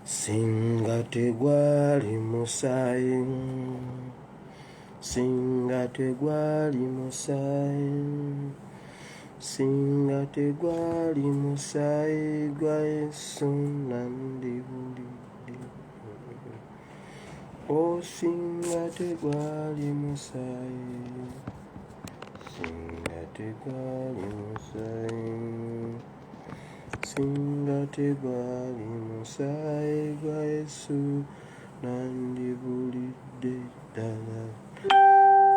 Singa tegwali musaayi, singa tegwali musaayi, singa tegwali musaayi gwa Yesu nandibulidde. Oh, singa tegwali musaayi, singa tegwali musaayi, singa tegwali musaayi gwa Yesu nandibulidde ddala.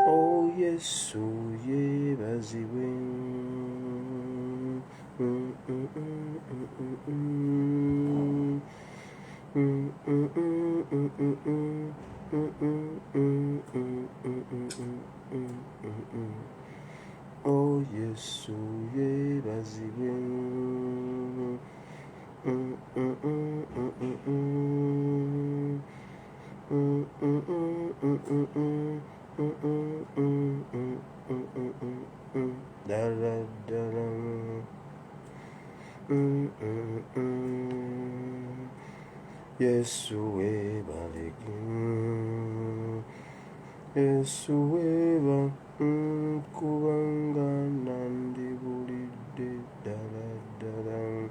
Oh, Yesu yeebazibwe. Oh, Yesu yeebazibwe. Dala dala. Yesu weebaleke, Yesu weeba kubanga nandibulidde ddala ddala.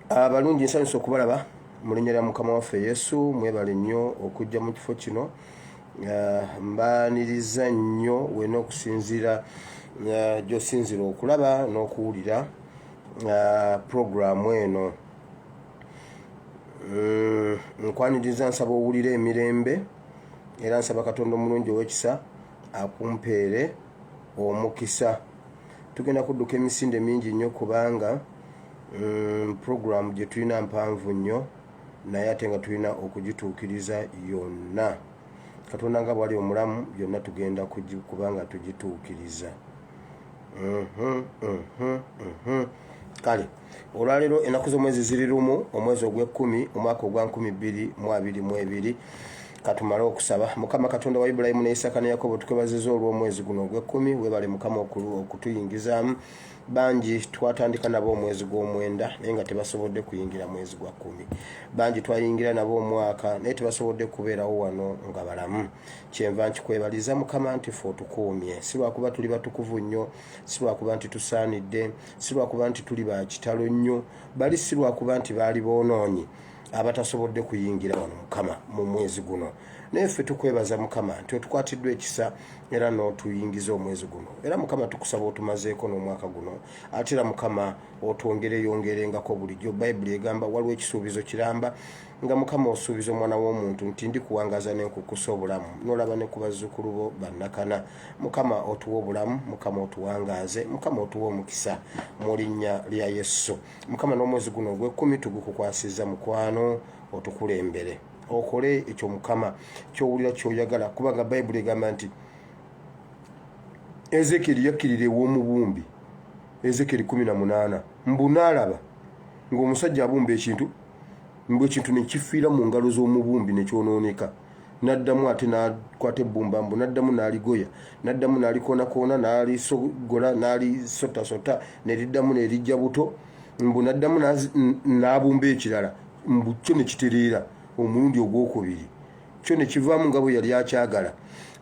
Abalungi nsanyusa okubalaba mu linnya lya Mukama waffe Yesu. Mwebale nnyo okujja mu kifo kino. Mbaaniriza nnyo wena okusinziira gy'osinzira okulaba n'okuwulira programu eno. Nkwaniriza nsaba owulira emirembe era nsaba Katonda omulungi ow'ekisa akumpeere omukisa. Tugenda kudduka emisinde mingi nnyo kubanga programu gye tulina mpanvu nnyo, naye ate nga tulina okugituukiriza yonna. Katonda nga bwali omulamu byonna tugenda kubanga tugituukiriza. Kale olwaleero ennaku z'omwezi ziri lumu, omwezi ogw'ekkumi omwaka ogwa 2022. Katumale okusaba. Mukama Katonda wa Ibulayimu ne Isaka ne Yakobo tukwebaziza olw'omwezi guno ogw'ekkumi. Weebale Mukama okutuyingizaamu. Bangi twatandika nabo omwezi gw'omwenda naye nga tebasobodde kuyingira mwezi gwa 10. Bangi twayingira nabo omwaka naye tebasobodde kubeerawo wano nga balamu. Kyenva nkikwebaliza Mukama nti ffe otukuumye, si lwakuba tuli batukuvu nnyo, si lwakuba nti tusaanidde, si lwakuba nti tuli ba kitalo nnyo, bali si lwakuba nti baali boonoonyi abatasobodde kuyingira wano Mukama mu mwezi guno. Naye ffe tukwebaza Mukama nti otukwatiddwa ekisa era n'otuyingiza omwezi guno. Era Mukama tukusaba otumazeeko n'omwaka guno. Ate era Mukama otwongereyongerengako bulijjo. Bayibuli egamba waliwo ekisuubizo kiramba nga Mukama osuubiza omwana w'omuntu nti ndikuwangaza n'enkukusa obulamu, n'olaba ne ku bazzukulu bo bannakana. Mukama otuwa obulamu, Mukama otuwangaaze, Mukama otuwa omukisa mu linnya lya Yesu. Mukama n'omwezi guno ogw'ekkumi tugukukwasizza mukwano, otukulembere okole ekyo Mukama ky'owulira ky'oyagala, kubanga Bayibuli egamba nti Ezekieri yakkirira ew'omubumbi, Ezekieri 18, mbu n'alaba ng'omusajja abumba ekintu, mbu ekintu ne kifiira mu ngalo z'omubumbi ne kyonooneka. N'addamu ate n'akwata ebbumba, mbu n'addamu n'aligoya, n'addamu n'alikonakoona, n'alisogola, n'alisotasota, ne liddamu ne lijja buto, mbu n'addamu n'abumba ekirala, mbu kyo ne kitereera omulundi ogwokubiri. Kyo ne kivaamu nga bwe yali akyagala.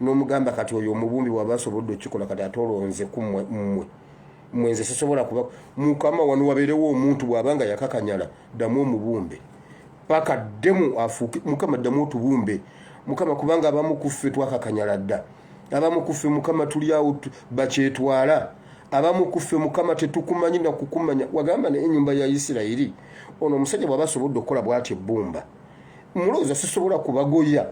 N'omugamba kati oyo omubumbi bw'aba asobodde okukikola kati ate olwonze ku mmwe. Mwenze sisobola kuba Mukama wano wabeerewo omuntu bw'abanga yakakanyala, ddamu omubumbe. Paka ddemu afuuke Mukama ddamu otubumbe. Mukama kubanga abamu ku ffe twakakanyala dda. Abamu ku ffe Mukama tuli awo bakyetwala. Abamu ku ffe Mukama tetukumanyi na kukumanya. Wagamba n'ennyumba ya Isirayiri, ono omusajja bw'aba asobodde okukola bw'ati ebbumba, mulowooza sisobola kubagoya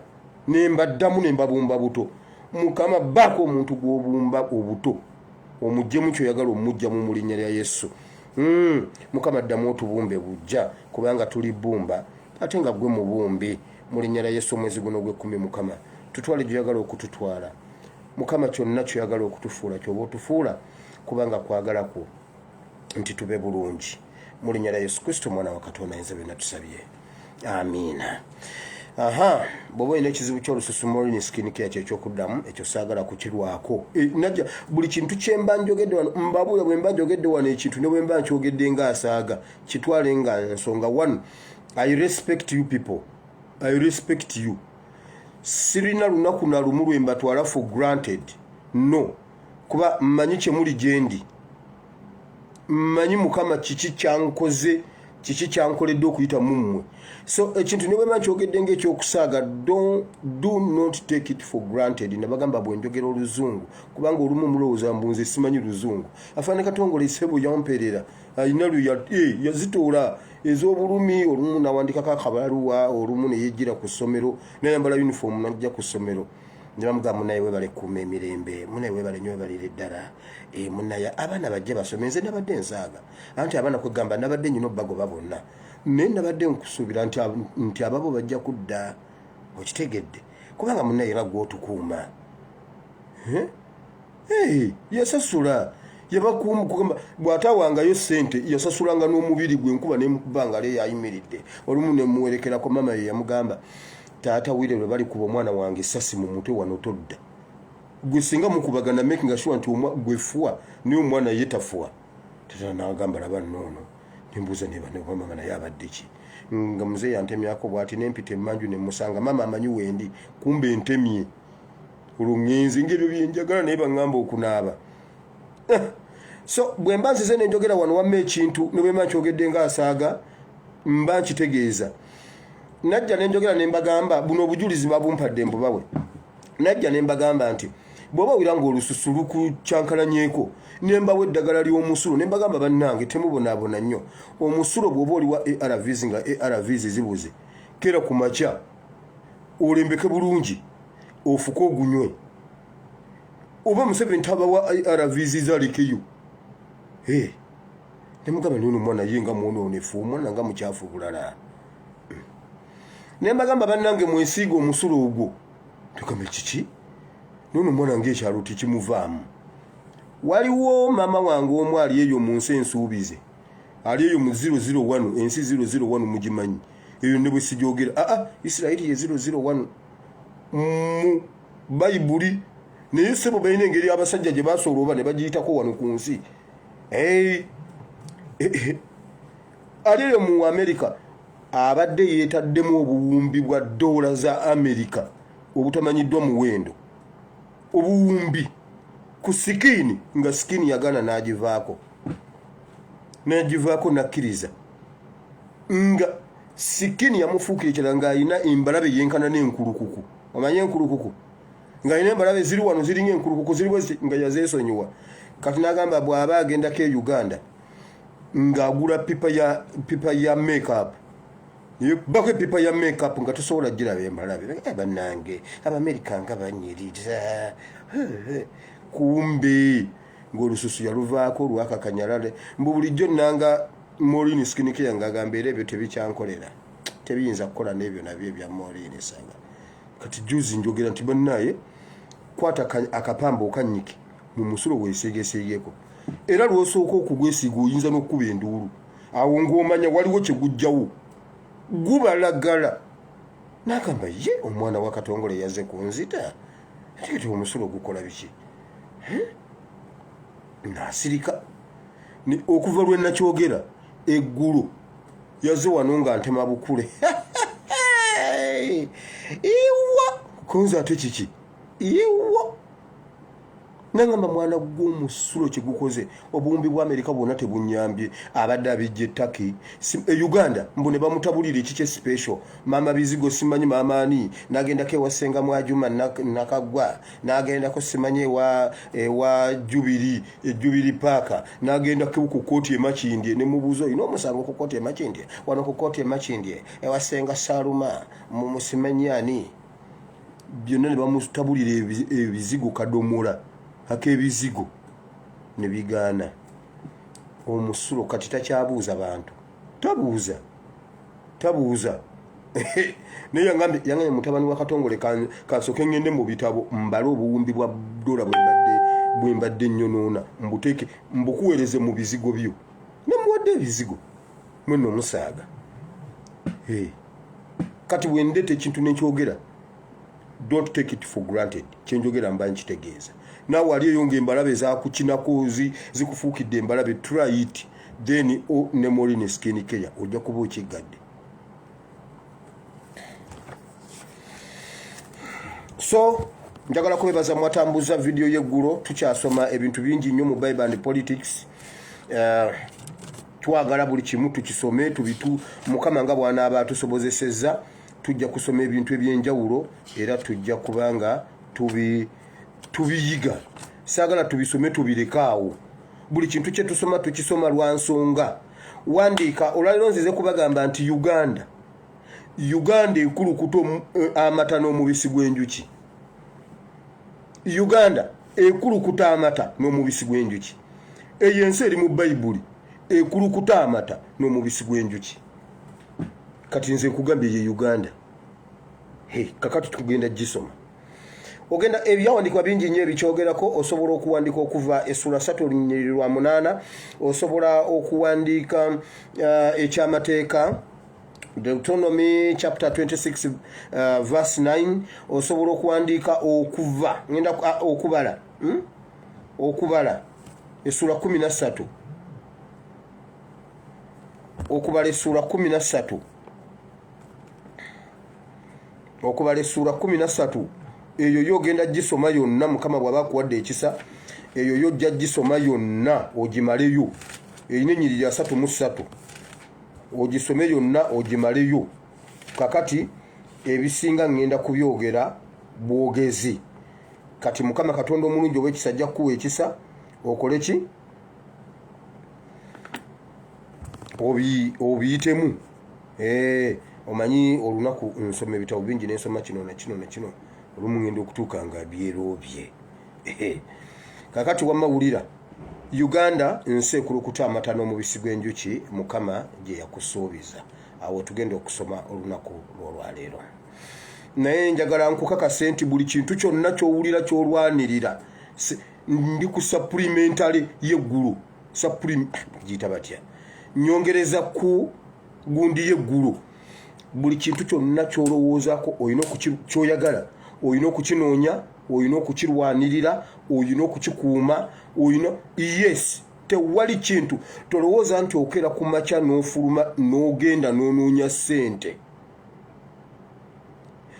ne mbaddamu ne mbabumba buto. Mukama baako omuntu gw'obumba obuto, omuggyemu kyoyagala omugyamu mu linnya lya Yesu. Mukama ddamu otubumbe bujja kubanga tuli bbumba ate nga gwe mubumbi. Mu linnya lya Yesu omwezi guno ogw'ekkumi Mukama tutwale gy'oyagala okututwala. Mukama kyonna kyoyagala okutufuula ky'oba otufuula, kubanga kwagala kwo nti tube bulungi. Mu linnya lya Yesu Kristo omwana wa Katonda ayinza byonna tusabye. Amiina. aha bobo ine kizibu ky'olususu morini skin care ky'okuddamu ekyo saagala kukirwako najja buli kintu kyemba njogedde wano mbabula bwe mba njogedde wano ekintu ne bwe mba nkyogedde ng'asaaga kitwale nga nsonga one. I respect you people. I respect you. Sirina lunaku na lumu lwe mbatwala for granted. No. Kuba mmanyi kye muli gyendi. Mmanyi Mukama kiki kyankoze, kiki kyankoledde okuyita mummwe. So ekintu ne bwe mba nkyogedde ng'ekyokusaaga do not take it for granted. Nabagamba bwe njogera Oluzungu kubanga olumu mulowooza mbunze simanyi Luzungu. Afaane Katongole Ssebo yamperera ayina yazitoola ez'obulumi olumu nawandikako akabaluwa olumu ne yejjira ku ssomero nayambala uniform najja ku ssomero njamugamba munaye webale kuuma emirembe munaye webale nnyo webalire ddala munaye abaana bajje basome nze nabadde nsaaga anti abaana kwegamba nabadde nyina obbagoba bonna naye nabadde nkusuubira nti ababo bajja kudda okitegedde kubanga munaye era gw'otukuuma yasasula yabakugamba bw'atawangayo ssente yasasulanga n'omubiri gwe nkuba nemukubanga le yayimiridde olumu nemuwerekerako mama ye yamugamba taata wire lwe bali kuba omwana wange essasi mu mutwe wano todda gwe singa mukubagana making sure nti gwe fuwa niyo omwana ye tafuwa tata n'agamba laba nnoono nembuuza mama naye abadde ki nga muzeeyi yantemyako bw'ati nempita emmanju nemusanga mama amanyi wendi kumbe entemye olungenzi ng'ebyo byenjagala naye baŋŋamba okunaaba. So bwe mba nzize ne njogera wano wamma ekintu ne bwe mba nkyogedde ng'asaaga mba nkitegeeza. Najja ne njogera ne mbagamba buno obujulizi babumpadde mbubawe. Najja ne mbagamba nti bw'oba owira ng'olususu lukukyankalanyeeko ne mbawa eddagala ly'omusulo ne mbagamba bannange temubonaabona nnyo omusulo bw'oba oli wa ARVs nga ARVs zibuze kera ku makya olembeke bulungi ofuke ogunywe oba Museveni tabawa ARVs zalikeyo nemugamba nyono omwana ye nga mwonoonefu omwana nga mukyafu bulala ne mbagamba bannange mwesiiga omusulo ogwo tugamba kiki nono omwana ng'ekyalo tekimuvaamu. Waliwo mama wange omu ali eyo mu nsi ensuubize ali eyo mu 001 ensi 001 mugimanyi eyo ne bwe sigyogera Isirairi ye 001 mu Bayibuli naye ssebo balina engeri abasajja gye basoolooba ne bagiyitako wano ku nsi ali eyo mu Amerika abadde yeetaddemu obuwumbi bwa $, za Amerika obutamanyiddwa muwendo obuwumbi ku sikini nga sikini yagana n'agivaako nakkiriza nga sikini yamufuuka ekirala ng'alina embalabe yenkana n'enkulukuku omanyi enkulukuku ng'alina embalabe ziri wano ziringa enkulukuku ziri nga yazeesonyiwa kati n'agamba bw'aba agendako e Uganda ng'agula pipa ya makeup bako epipa ya makeup nga tosobola giraba embalabe bannange Abamerika nga banyiriza kumbe ng'olususu yaluvaako lwakakanyalale mbu bulijjo nanga Morini skin care nga agamba era ebyo tebikyankolera tebiyinza kukola n'ebyo nabyo ebya Morini sanga kati juzi njogera nti bannaye kwata akapamba okanyike mu musulo weesiigeesiigeko era lw'osooka okugwesiiga oyinza n'okkuba enduulu awo ng'omanya waliwo kye gujjawo gubalagala n'agamba ye omwana wa Katongole yazze kunzita ate omusulo gukola biki n'asirika okuva lwe nakyogera eggulo yazze wano nga ntema bukule iwa konza ate kiki iwa nangamba mwana gw'omusulo kye gukoze obuwumbi bwa Amerika bwonna tebunyambye abadde abijja ettaki Uganda mbu ne bamutabulira ekikye special mama bizigo simanyi mama ani n'agendako ewa Ssenga Mwajuma nakagwa n'agendako simanyi ewa Jubilee Park n'agendako ku kooti emakindye ne mubuuza olina omusango ku kooti emakindye wano ku kooti emakindye ewa Ssenga Saluma musimanyi ani byonna ne bamutabulira ebizigo kadomola ak'ebizigo ne bigaana omusulo kati takyabuuza bantu tabuuza naye yangambye mutabani wa Katongole kansooke ngende mu bitabo mbale obuwumbi bwa $, bwe mbadde nnyonoona mbuteeke mbukuweereze mu bizigo byo namuwadde ebizigo mweno omusaaga kati wendete ekintu nekyogera, don't take it for granted. Kyenjogera mba nkitegeeza. Nawe wali eyo ng'embalabe zakukinako zikufuukidde embalabe, try it, then ne Moline skin care ojja kuba okiggadde. So njagala kwebaza mwatambuza video y'eggulo. Tukyasoma ebintu bingi nnyo mu Bible and politics. Twagala buli kimu tukisome tubitu Mukama nga bw'anaaba atusobozesezza. Tujja kusoma ebintu ebyenjawulo era tujja kubanga tubiyiga. Saagala tubisome tubirekaawo. Buli kintu kye tusoma tukisoma lwa nsonga. Wandiika olwaliro nzize kubagamba nti Uganda ekulukuta amata n'omubisi gw'enjuki. Uganda ekulukuta amata n'omubisi gw'enjuki. Eyo ensi eri mu Bayibuli ekulukuta amata n'omubisi gw'enjuki. Kati nze nkugambye ye Uganda. Kakati tugenda gisoma. Ogenda ebyawandikwa bingi nnyo ebikyogerako. Osobola okuwandika okuva essula 3:8, osobola okuwandika ekyamateeka Deuteronomy chapter 26 verse 9, osobola okuwandika okuva ngenda okubala essula 13, okubala essula 13, okubala essula 13. Eyo yogenda gisoma yonna Mukama bw'aba akuwadde ekisa. Eyo yojja gisoma yonna ogimaleyo. Eyina ennyiriri 33. Ogisome yonna ogimaleyo. Kakati ebisinga ngenda kubyogera bwogezi. Kati Mukama Katonda omulungi ow'ekisa ajja kuwa ekisa okole ki? Obiyitemu. Omanyi olunaku nsoma ebitabo bingi n'ensoma kino na kino na kino. Olumu ngenda okutuuka nga byerobye. Kakati wamawulira Uganda nsi ekulukuta amata n'omubisi gw'enjuki Mukama gye yakusuubiza. Awo tugenda okusoma olunaku lw'olwaleero. Naye njagala nkukakase nti buli kintu kyonna ky'owulira ky'olwanirira ndi ku supplementary y'eggulu. Giyita batya? Nyongereza ku gundi y'eggulu. Buli kintu kyonna ky'olowoozaako olina ky'oyagala, olina okukinoonya, olina okukirwanirira, olina okukikuuma, olina tewali kintu tolowooza nti okera ku makya n'ofuluma n'ogenda n'onoonya ssente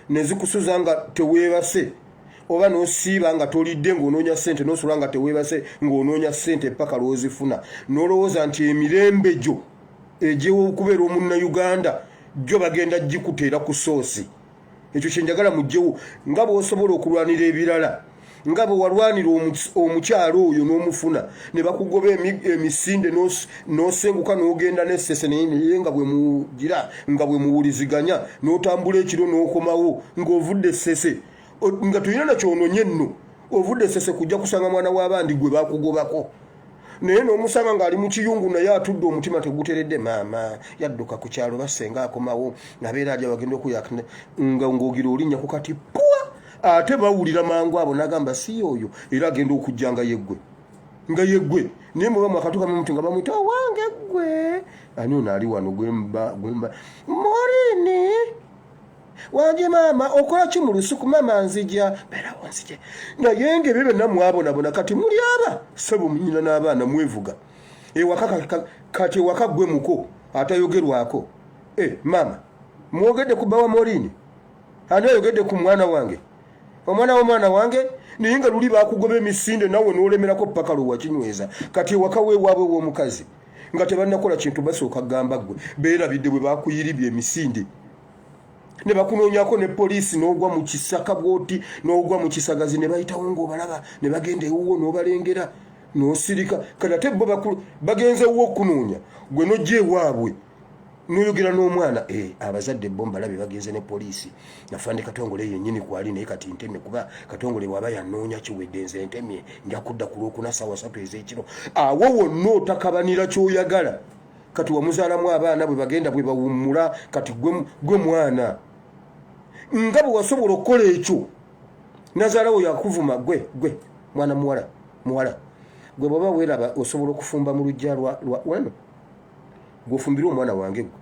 ne zikusuza nga teweebase, oba n'osiiba nga tolidde ng'onoonya ssente, n'osula nga teweebase ng'onoonya ssente paka lw'ozifuna, n'olowooza nti emirembe gyo egyewo okubeera omunnayuganda gyo bagenda gikuteera ku soosi. Ekyo kyenjagala mugyewo nga bw'osobola okulwanira ebirala, nga bwe walwanira omukyalo oyo n'omufuna ne bakugoba emisinde n'osenguka n'ogenda n'essese naye nga bwe mugira nga bwe muwuliziganya n'otambula ekiro n'okomawo ng'ovudde essese nga tulina nakyononye nno, ovudde essese kujja kusanga mwana w'abandi gwe bakugobako. Naye n'omusanga ng'ali mu kiyungu naye atudde omutima teguteredde, maama yadduka ku kyalo basenga akomawo nabeera ajja bagenda okuyakna ng'ogira olinnya ku kati pwa. Ate bawulira mangu abo n'agamba si oyo era agenda okujja nga yeggwe. Naye muba mwakatuuka muti nga bamuyita wange ggwe. Ani ono ali wano gwemba Moline wanje maama okola ki mu lusuku? Maama nzija beerawo nzije. Naye ng'ebyo byonna mwabonabona kati muli aba ssebo munyina n'abaana mwevuga. Kati ewaka ggwe muko atayogerwako. Maama mwogedde ku bbawa Moline? Ani ayogedde ku mwana wange? Omwana w'omwana wange naye nga luli bakugoba emisinde nawe n'olemerako paka lwe wakinyweza. Kati ewaka weewaabwe w'omukazi nga tebannakola kintu basooka gamba ggwe beerabidde bwe bakuyiribya emisinde ne bakunoonyako ne poliisi n'ogwa mu kisaka bw'oti n'ogwa mu kisagazi ne bayitawo ng'obalaba ne bagenda ewuwo n'obalengera n'osirika. Kati ate bo bagenze ewuwo okunoonya gwe n'ojja ewaabwe n'oyogera n'omwana abazadde bo mbalabe bagenze ne poliisi nafande Katongole yennyini kwali naye kati ntemye kuba Katongole waba yanoonya kiwedde nze ntemye nja kudda ku Lwokuna ssaawa 3 ez'ekiro. Awo wonna otakabanira ky'oyagala. Kati wamuzaalamu abaana bwe bagenda bwe bawummula kati gwe mwana nga bwe wasobola okukola ekyo nazaalawo yakuvuma gwe mwana muwala gwe bw'oba weeraba osobola okufumba mu lujja wano gwefumbira omwana wange gwe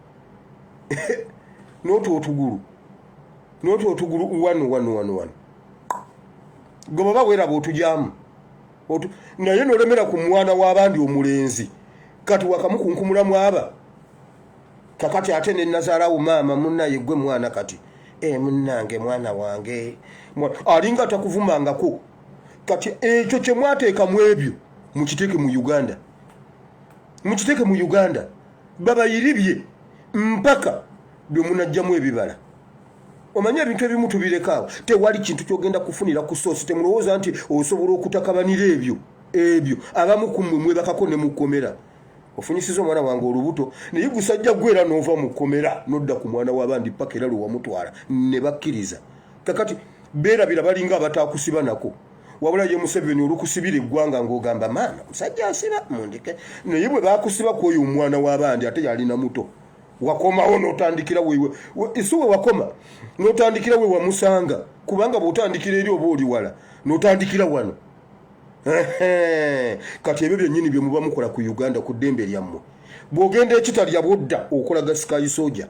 n'otwo otugulu noti otugulu wanu goba weraba otujamu naye nolemera ku mwana w'abandi omulenzi kati wakamukunkumulamu aba kakati ate ne nazarawo maama munnaye gwe mwana kati munnange mwana wange alinga takuvumangako kati ekyo kye mwateekamu ebyo mukiteeke mu Uganda babayiribye mpaka bwe munajjamu ebibala omanya ebintu ebimu tubirekawo tewali kintu kyogenda kufunira ku soosi temulowooza nti osobola okutakabanira ebyo abamu kummwe mwebakako ne mukomera ofunyisiza omwana wange olubuto naye gusajja gwera n'ova mu kkomera nodda ku mwana w'abandi paka era lwe wamutwala ne bakkiriza kakati beerabira balinga abataakusiba nako wabula ye Museveni olukusibira eggwanga ng'ogamba maama musajja asiba mundike naye bwe baakusiba ku oyo omwana w'abandi ate yalina muto wakomawo n'otandikira isuwe wakoma n'otandikira we wamusanga kubanga bw'otandikira eri oba oli wala n'otandikira wano kati ebyo byennyini bye muba mukola ku Uganda ku ddembe lyammwe bw'ogenda ekitalya bwodda okolaga sky soja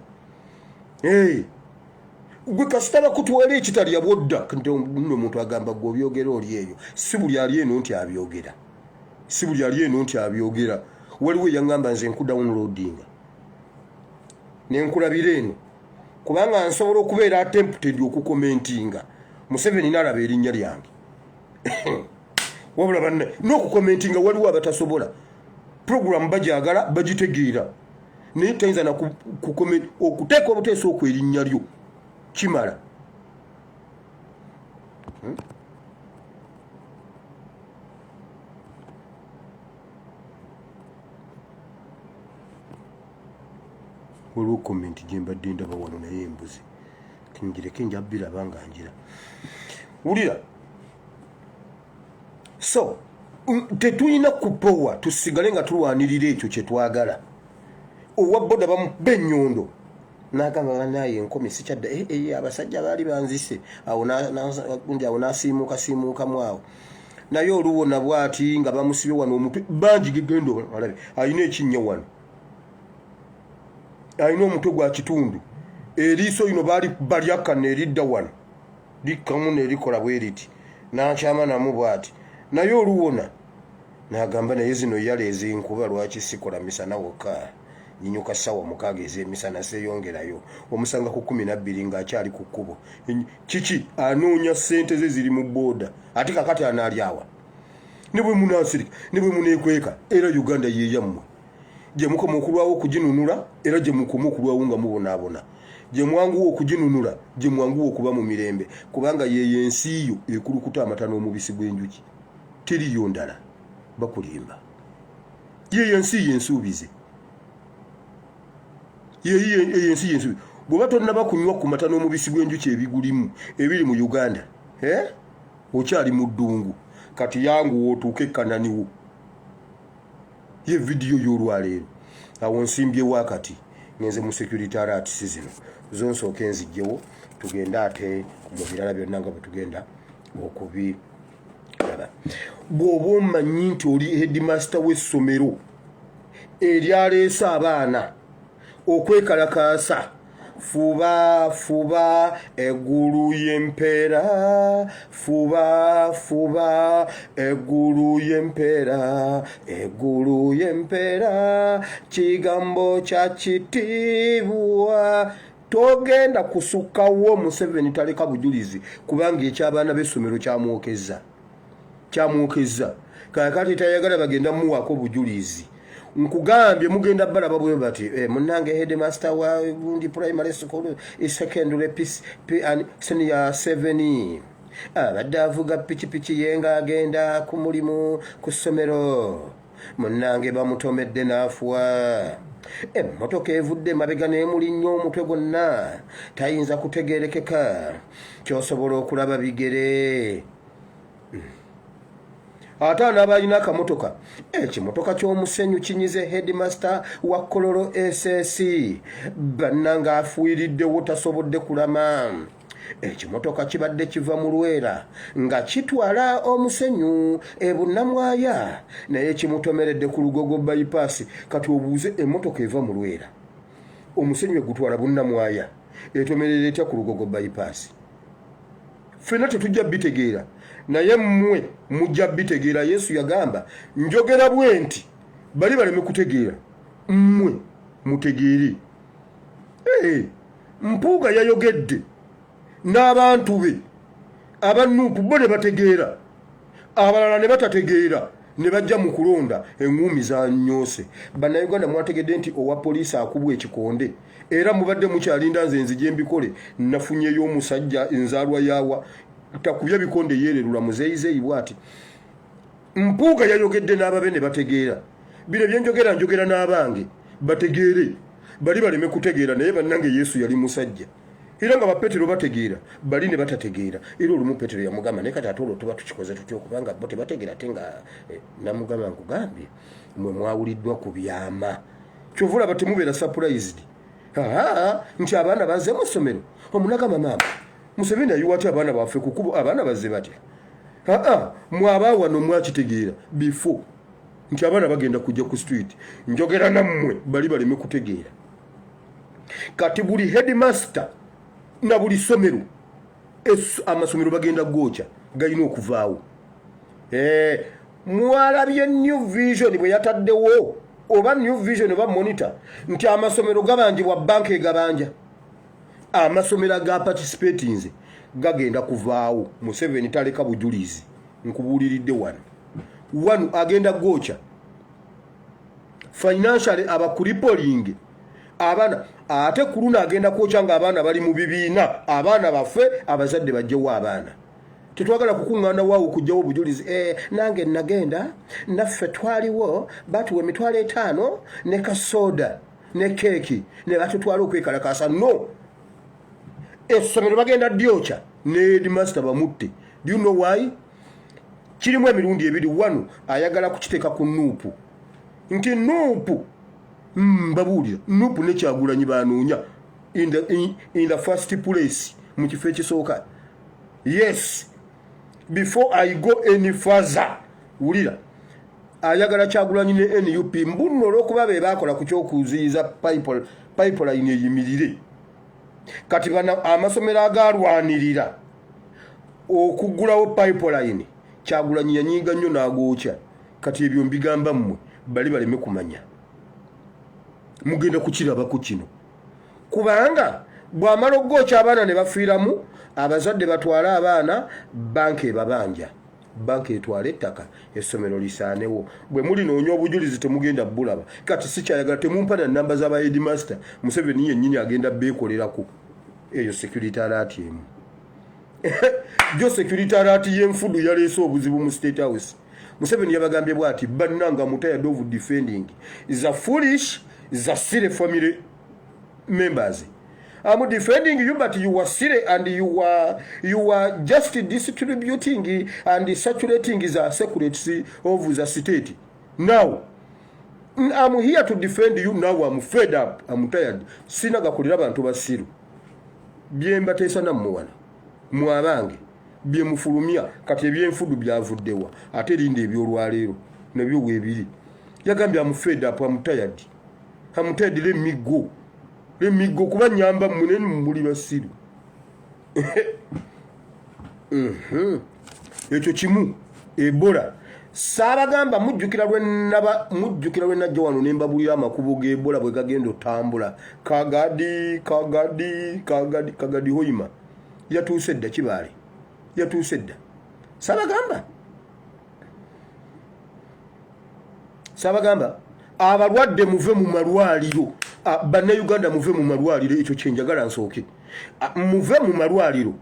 gwe kasita bakutwala ekitalya bwodda nti omuntu agamba gwe obyogera oli eyo si buli ali eno nti abyogera waliwo eyaŋŋamba nze nkudownloadinga nenkulabira eno kubanga nsobola okubeera attempted okukomentinga Museveni n'alaba erinnya lyange wabula banne n'okukomentinga waliwo abatasobola program bajagala bagitegeera naye tayinza na okuteeka obuteesa okwo erinnya lyo kimala waliwo komenti gye mbadde ndaba wano naye embuzi kinjireke nja biraba nga njira wulira so tetulina kupowa tusigale nga tulwanirira ekyo kye twagala owa boda bamuba ennyondo n'agamba naye enkomi sikyadda abasajja baali banzise awo nasiimuukamu awo naye oluwona bw'ati nga bamusibye wano omutwe bangi gegenda alabe alina ekinnya wano alina omutwe gwa kitundu eriiso lino balyakkanna eridda wano likkamu nerikola bwe riti n'akyama namu bw'ati naye oluwona n'agamba naye zino yala ezinkuba lwaki sikola misana wokka nyinyuka ssaawa 6 ez'emisana seeyongerayo omusanga ku 12 ng'akyali ku kkubo kiki anoonya ssente ze ziri mu booda ate kakati anaalyawa ne bwe munaasirika ne bwe muneekweka era Uganda yeeyammwe gye mukoma okulwawo okuginunula era gye mukoma okulwawo nga mubonaabona gye mwanguwa okuginunula gye mwanguwa okuba mu mirembe kubanga yeeyo ensi yo ekulukuta amata n'omubisi gw'enjuki teriyo ndala bakulimba yeeyo ensi yensuubize bw'oba tonnaba kunywa ku mata n'omubisi gw'enjuki ebigulimu ebiri mu Uganda okyali mu ddungu kati yangu otuuke ekkananiwo ye vidiyo y'olwaleero awo nsimbyewo akati ngenze mu security alerts zino zonsooka enzijjewo tugenda ate mu birala byonna nga bwe tugenda okubiraba bw'oba omanyi nti oli headmaster w'essomero eryaleese abaana okwekalakaasa fuba eggulu y'empeera fuba eggulu y'empeera kigambo kya kitiibwa togenda kusukkawo Museveni taleka bujulizi kubanga eky'abaana b'essomero kyamwokezza kakati tayagala bagenda muwaako bujulizi nkugambye mugenda balaba bwe bati munnange headmaster wa Bundi primary school secondary senior 7 abadde avuga pikipiki yenga agenda ku mulimu ku ssomero munnange bamutomedde n'afuwa emmotoka evudde mabega n'emuli nnyo omutwe gwonna tayinza kutegeerekeka kyosobola okulaba bigere ate anaaba alina akamotoka ekimotoka ky'omusenyu kinyize headmaster wa Kololo SS bannanga afuyiriddewo tasobodde kulama ekimotoka kibadde kiva mu Lwera nga kitwala omusenyu ebunnamwaya naye kimutomeredde ku Lugogo bypass kati obuuze emmotoka eva mu Lwera omusenyu egutwala bunnamwaya etomerera etya ku lugogo bypass fena tetujja bitegeera naye mmwe mujja bitegeera. Yesu yagamba njogera bwenti bali baleme kutegeera mmwe mutegeere. Mpuuga yayogedde n'abantu be abannuupu bo ne bategeera abalala ne batategeera ne bajja mu kulonda eŋŋumi zanyoose. Bannayuganda mwategedde nti owa poliisi akubwa ekikonde era mubadde mukyalinda nze nzije mbikole nafunyeyo omusajja enzaalwa yaawa takubya bikonde yeererula muzeeyizeeyi bw'ati. Mpuuga yayogedde n'ababe ne bategeera. Bino njogera n'abange bategeere bali baleme kutegeera naye bannange Yesu yali musajja era nga bapetero bategeera bali ne batategeera. Era olumu Petero yamugamba naye kati ate olwo tuba tukikoze tutya okubanga bo tebategeera ate nga namugamba nkugambye mwe mwawuliddwa ku byama kyova olaba temubeera surprised nti abaana bazze mu ssomero omunagamba maama Museveni ayiwa ati abaana baffe kukubo abaana bazze batya mwabawano mwakitegeera before nti abaana bagenda kujja ku street. Njogera nammwe bali baleme kutegeera. Kati buli headmaster na buli somero amasomero bagenda gocha galina okuvaawo. Mwalabye New Vision bwe yataddewo oba New Vision oba Monitor nti amasomero gabanjibwa banka egabanja amasomero aga participating gagenda kuvaawo. Museveni taleka bujulizi nkubuuliridde wano agenda gocha financially abakuripoling abaana ate kuluna agenda kwocha nga abaana bali mu bibiina abaana baffe abazadde bajjewo abaana tetwagala kukuŋŋaana waawo kujjawo bujulizi nange nagenda naffe twaliwo batuwa emitwalo 5 ne kasoda ne keeki ne batutwala okwekalakaasa. No, essomero bagenda dyocha ne headmaster bamutte. Do you know why? Kirimu emirundi ebiri. Wano ayagala kukiteeka ku nuupu nti nuupu babuulira nuupu ne Kyagulanyi banoonya in the first place mu kifo ekisooka. Yes, before I go any further, wulira ayagala Kyagulanyi ne NUP mbuno olw'okuba be baakola ku kyokuziyiza pipeline eyimirire. Kati bana amasomero agalwanirira okuggulawo pipeline Kyagulanyi yanyiiga nnyo n'agookya. Kati ebyo mbigamba mmwe bali baleme kumanya. Mugenda kukiraba ku kino kubanga bw'amala okugookya abaana ne bafiiramu abazadde batwala abaana banka ebabanja banka etwala ettaka essomero lisaanewo. Bwe mulinoonya obujulizi temugenda bulaba. Kati sikyayagala temumpa na namba z'aba headmaster Museveni yennyini agenda beekolerako eyo security alert emu. Jo security alert y'enfudu yaleese obuzibu mu State House. Museveni yabagambye bw'ati bannanga mutired of defending is a foolish is a silly family members. I'm defending you, but you were silly and you were just distributing and saturating the secrets of the state. Now, I'm here to defend you. Now I'm fed up. I'm tired. Sinaga kulira bantu basiru. Byemba tesa na mwana. Mwabange. Byemufulumya kati ebyenfudu byavuddewa. Ate linde ebyolwaleero. Nabyo webiri. Yagambye I'm fed up. I'm tired. I'm tired. Let me go. Lemigo kuba nyamba munene muli basiru. Ekyo kimu Ebola. Sabagamba mujjukira lwe najja wano ne mbabulira amakubo g'Ebola bwe gagenda otambula. Kagadi hoima. Yatuuse dda kibaale. Yatuuse dda. Sabagamba abalwadde muve mu malwaliro. Bannayuganda muve mu malwaliro. Ekyo kyenjagala nsooke. Muve mu malwaliro.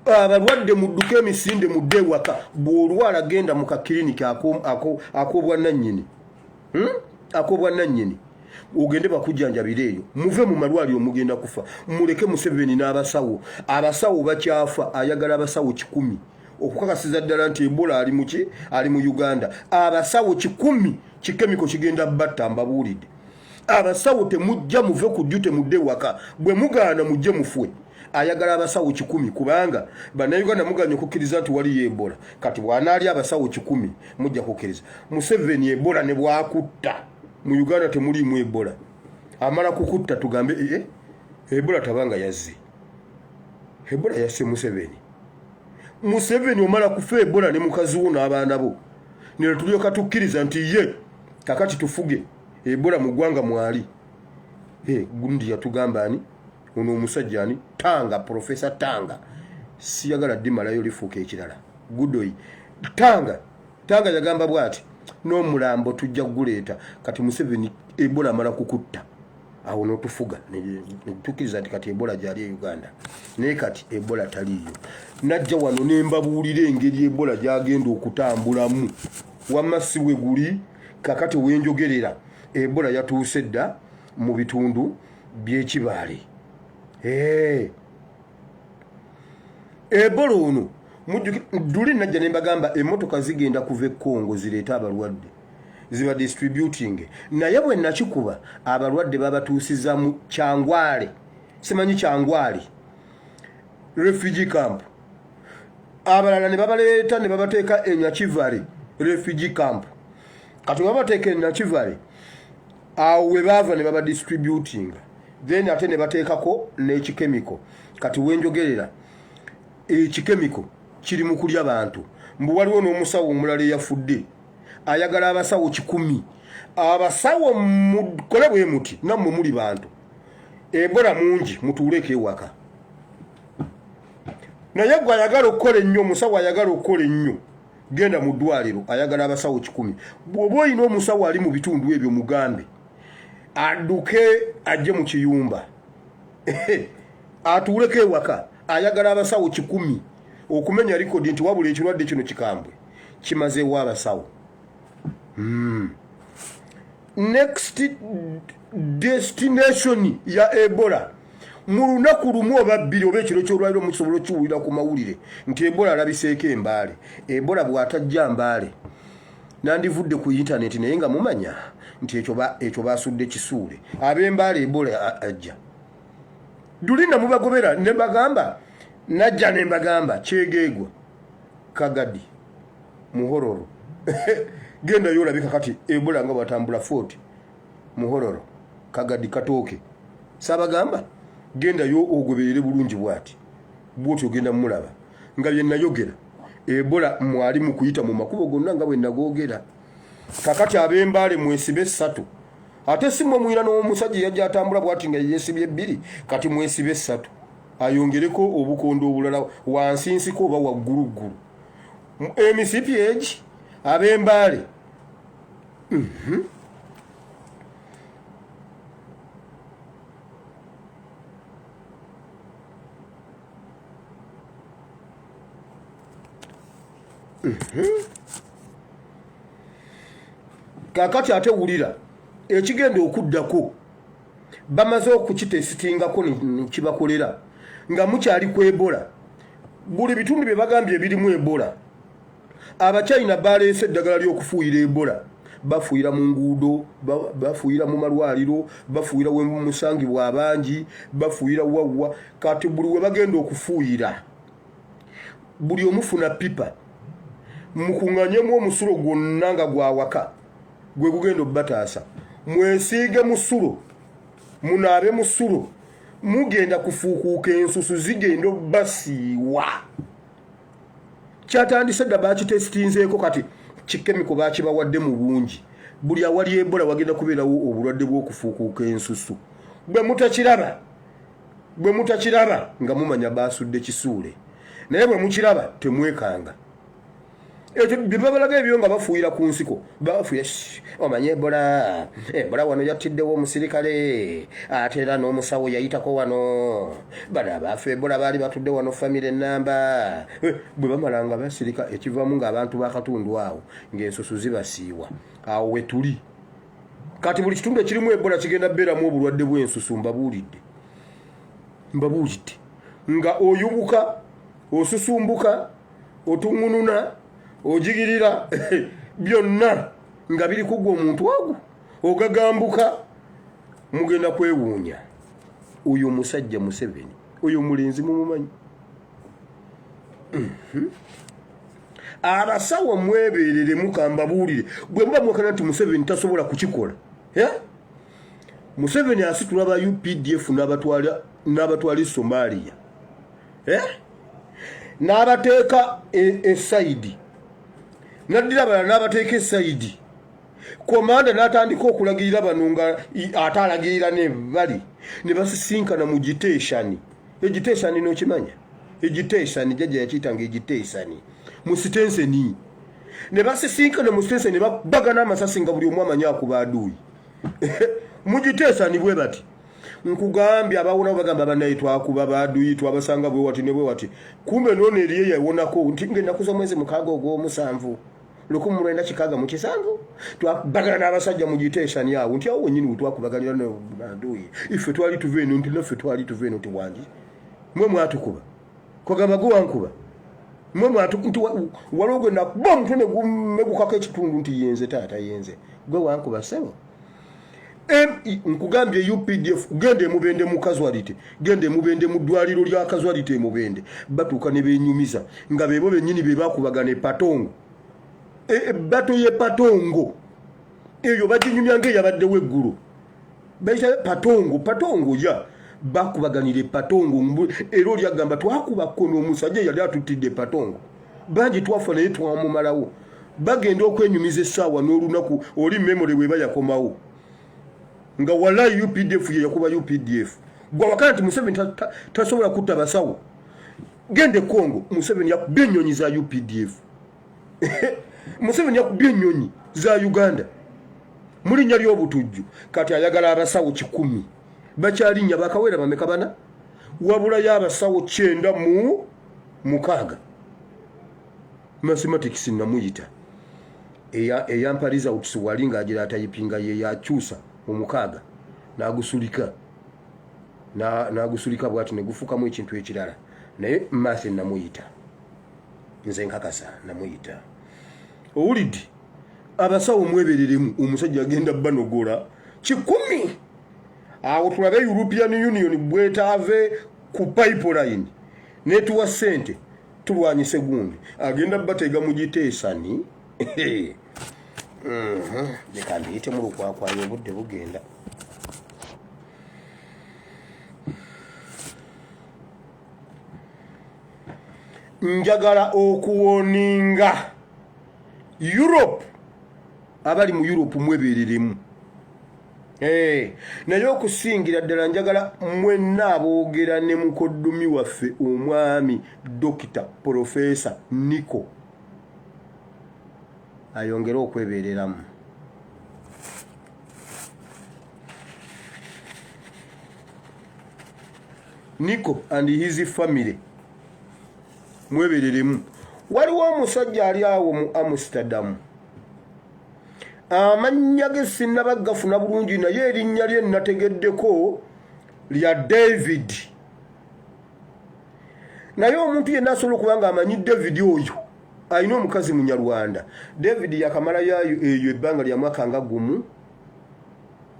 Abalwadde mudduke emisinde mudde ewaka. Bw'olwala genda mu kakiriniki ak'obwannannyini. Ak'obwannannyini. Ogende bakujjanjabira eyo. Muve mu malwaliro mugenda kufa. Muleke Museveni n'abasawo. Abasawo bakyafa. Ayagala abasawo 100. Okukakasiza ddala nti Ebola ali mu Uganda. Abasawo 100 kikemiko kigenda batta mbabuulidde. Abasawo temujja muve ku ddyo temudde waka. Bwe mugaana mujje mufwe. Ayagala abasawo 100 kubanga bannayuganda muganya okukkiriza nti wali Ebola. Kati bw'anaali abasawo 100 mujja kukkiriza. Museveni Ebola ne bwakutta mu Uganda temuliimu Ebola. Amala kukutta tugambe Ebola tabanga yazzi. Ebola yasse Museveni omala kufa Ebola ne mukazi wo n'abaana bo. Ne tulyoka tukkiriza nti ye kakati tufuge Ebola mu ggwanga mwali. Gundi yatugamba ani? Ono omusajja ani? Tanga, Professor Tanga. Siyagala dimalayo lifuuka ekirala. Gudoyi. Tanga yagamba bwati n'omulambo tujja kuguleeta kati Museveni Ebola amala kukutta. Awo n'otufuga tukkiriza nti kati Ebola gyali e Uganda. Naye kati Ebola taliyo. Najja wano ne mbabuulira engeri Ebola gyagenda okutambulamu. Wamma si bwe guli kakati wenjogerera Ebola yatuuse dda mu bitundu by'ekibaale. Ebola ono duli najja ne mbagamba emmotoka zigenda kuva e Congo zireeta abalwadde ziba distributing. Naye bwe nakikuba abalwadde babatuusiza mu Kyangwale. Simanyi Kyangwale refugee camp. Abalala ne babaleeta ne babateeka e Nyakivale refugee camp. Kati babateeka e Nyakivale awo we baava ne baba distributing. Then ate ne bateekako n'ekikemiko. Kati wenjogerera ekikemiko kiri mu kulya bantu. Mbu waliwo n'omusawo omulala eyafudde ayagala abasawo 100. Abasawo mukole bwe muti nammwe muli bantu. Ebola mungi mutuuleko ewaka. Naye gwe ayagala okukola ennyo, omusawo ayagala okukola ennyo, genda mu ddwaliro ayagala abasawo 100. Bw'oba olina omusawo ali mu bitundu ebyo mugambe adduke ajje mu kiyumba atuuleko ewaka ayagala abasawo 100 okumenya likodi nti wabula ekirwadde kino kikambwe kimazeewo abasawo. Next destination ya Ebola mu lunaku lumu oba bbiri oba ekiro ky'olwaliro mukisobola okiwulira ku mawulire nti Ebola alabiseeko embaale. Ebola bw'atajja Mbaale nandivudde ku internet naye nga mumanya nti ekyo basudde kisuule. Ab'Embaale Ebola ajja. Dulina mubagobera ne bagamba najja ne mbagamba Kyegeegwa Kagadi Muhororo genda yolabika kati Ebola nga batambula 40 Muhororo Kagadi Katooke sabagamba genda yo ogoberere bulungi bwati bwoti ogenda mulaba nga bye nayogera Ebola mwali mu kuyita mu makubo gonna nga bwe nagogera. Kakati ab'Embaale mwesibe 3 ate simwe mwira n'omusajja yajja atambula bwati nga yesibye 2 kati mwesibe 3 ayongereko obukondo obulala wansi nsiko oba wagguluggulu. MCPH ab'Embaale kakati ate wulira ekigenda okuddako bamaze okukitesitingako nikibakolera nga mukyali ku Ebola. Buli bitundu bye bagambye birimu Ebola. Abachina baleese eddagala ly'okufuuyira Ebola. Bafuuyira mu nguudo, bafuuyira mu malwaliro, bafuuyira we musangibwa abangi, bafuuyira wawwa. Kati buli we bagenda okufuuyira buli omufuna pipa mukuŋŋanyemu omusulo gwonna nga gwawaka gwe gugenda obbataasa. Mwesiige musulo munaabe musulo mugenda kufuukuuka ensusu zigenda obbasiiwa. Kyatandise dda bakitesitinzeeko kati kikemiko bakibawadde mu bungi. Buli awali Ebola wagenda kubeerawo obulwadde bw'okufuukuuka ensusu. Bwe mutakiraba nga mumanya basudde kisuule. Naye bwe mukiraba temwekanga. Ekyo bibabalaga ebyo nga bafuuyira ku nsiko. Bafuuya omanye Ebola wano yattiddewo omusirikale ate era n'omusawo yayitako wano. Bano abaafu Ebola baali batudde wano famire ennamba. Bwe bamalanga basirika ekivaamu ng'abantu b'akatundu awo ng'ensusu zibasiiwa. Awo we tuli. Kati buli kitundu ekirimu Ebola kigenda beeramu obulwadde bw'ensusu mbabuulidde. Nga oyubuka, osusumbuka, otungununa, ojigirira byonna nga biri kugwa omuntu ogwo ogagambuka mugenda kwewuunya. Oyo musajja Museveni, oyo mulenzi mumumanyi. Abasawo mwebeerere mukamba buulire bwe muba mwekana nti Museveni tasobola kukikola. Museveni asitula ba UPDF n'abatwala n'abatwali Somalia n'abateeka esaidi naddira bala n'abateeka esaidi komanda n'atandika okulagirira bano nga atalagirira ne bali ne basisinkana mu giteeshani egiteeshani n'okimanya egiteeshani jjajja yakiyitanga egiteeshani mu sitenseni ne basisinkana mu sitenseni ne babagana amasasi nga buli omu amanyi akuba aduuyi mu giteeshani bwe bati nkugambye abawona bagamba banaye twakuba baduuyi twabasanga bwe wati ne bwe wati kumbe nono eriye yawonako nti ng'ennaku z'omwezi mukaaga ogw'omusanvu 1997 twabagana n'abasajja mu giteeshani awo nti awo wennyini wetwakubaganira naduuyi ife twali tuva eno nti naffe twali tuva eno tiwangi mwe mwatukuba kwagamba gwe wankuba mwe mwatukuba nti waliwo gwe nakuba omutwe ne gumegukako ekitundu nti yenze taata yenze gwe wankuba sebo nkugambye UPDF gende mubende mu casualty gende mubende mu ddwaliro lya casualty mubende batuuka ne benyumiza nga bebo bennyini be bakubagana patongo bato ye patongo eyo baginyumya ng'eyabaddewo eggulu bayita patongo ya bakubaganire patongo era oli agamba twakuba kkono omusajja yali atutidde patongo bangi twafa naye twamumalawo bagenda okwenyumiza essaawa n'olunaku oli memory bwe bayakomawo nga wallahi UPDF ye yakuba UPDF gwa wakati nti Museveni tasobola kutta basawo gende Kongo Museveni yakubye ennyonyi za UPDF Museveni yakubye ennyonyi za Uganda mulinnya ly'obutujju kati ayagala abasawo 100 bakyalinya bakawera bameka bana wabula y'abasawo 9 mathematics namuyita eyampaliza utusi wali ng'agira atayipinga ye yakyusa omukaaga n'agusulika n'agusulika bwati ne gufukamu ekintu ekirala naye math namuyita nze nkakasa namuyita owulidde abasawo mwebereremu omusajja agenda banogola 10 awo tulabe European Union bwetaave ku pipeline netuwa sente tulwanyise gumbi agenda batega mu giteesani leka mbiyite mu lukwakwayo obudde bugenda njagala okuwoninga Europe abali mu Europe mwebereremu naye okusingira ddala njagala mwenna aboogera ne mukoddomi waffe omwami Dr. Professor Nico ayongera okwebereramu Nico and his family mwebereremu waliwo omusajja ali awo mu Amsterdam amannya ge sinnabagafuna bulungi naye erinnya lye nategeddeko lya David naye omuntu yenna asobola okuba nga amanyi David oyo alina omukazi munyarwanda David yakamala yayo eyo ebbanga lya mwaka nga gumu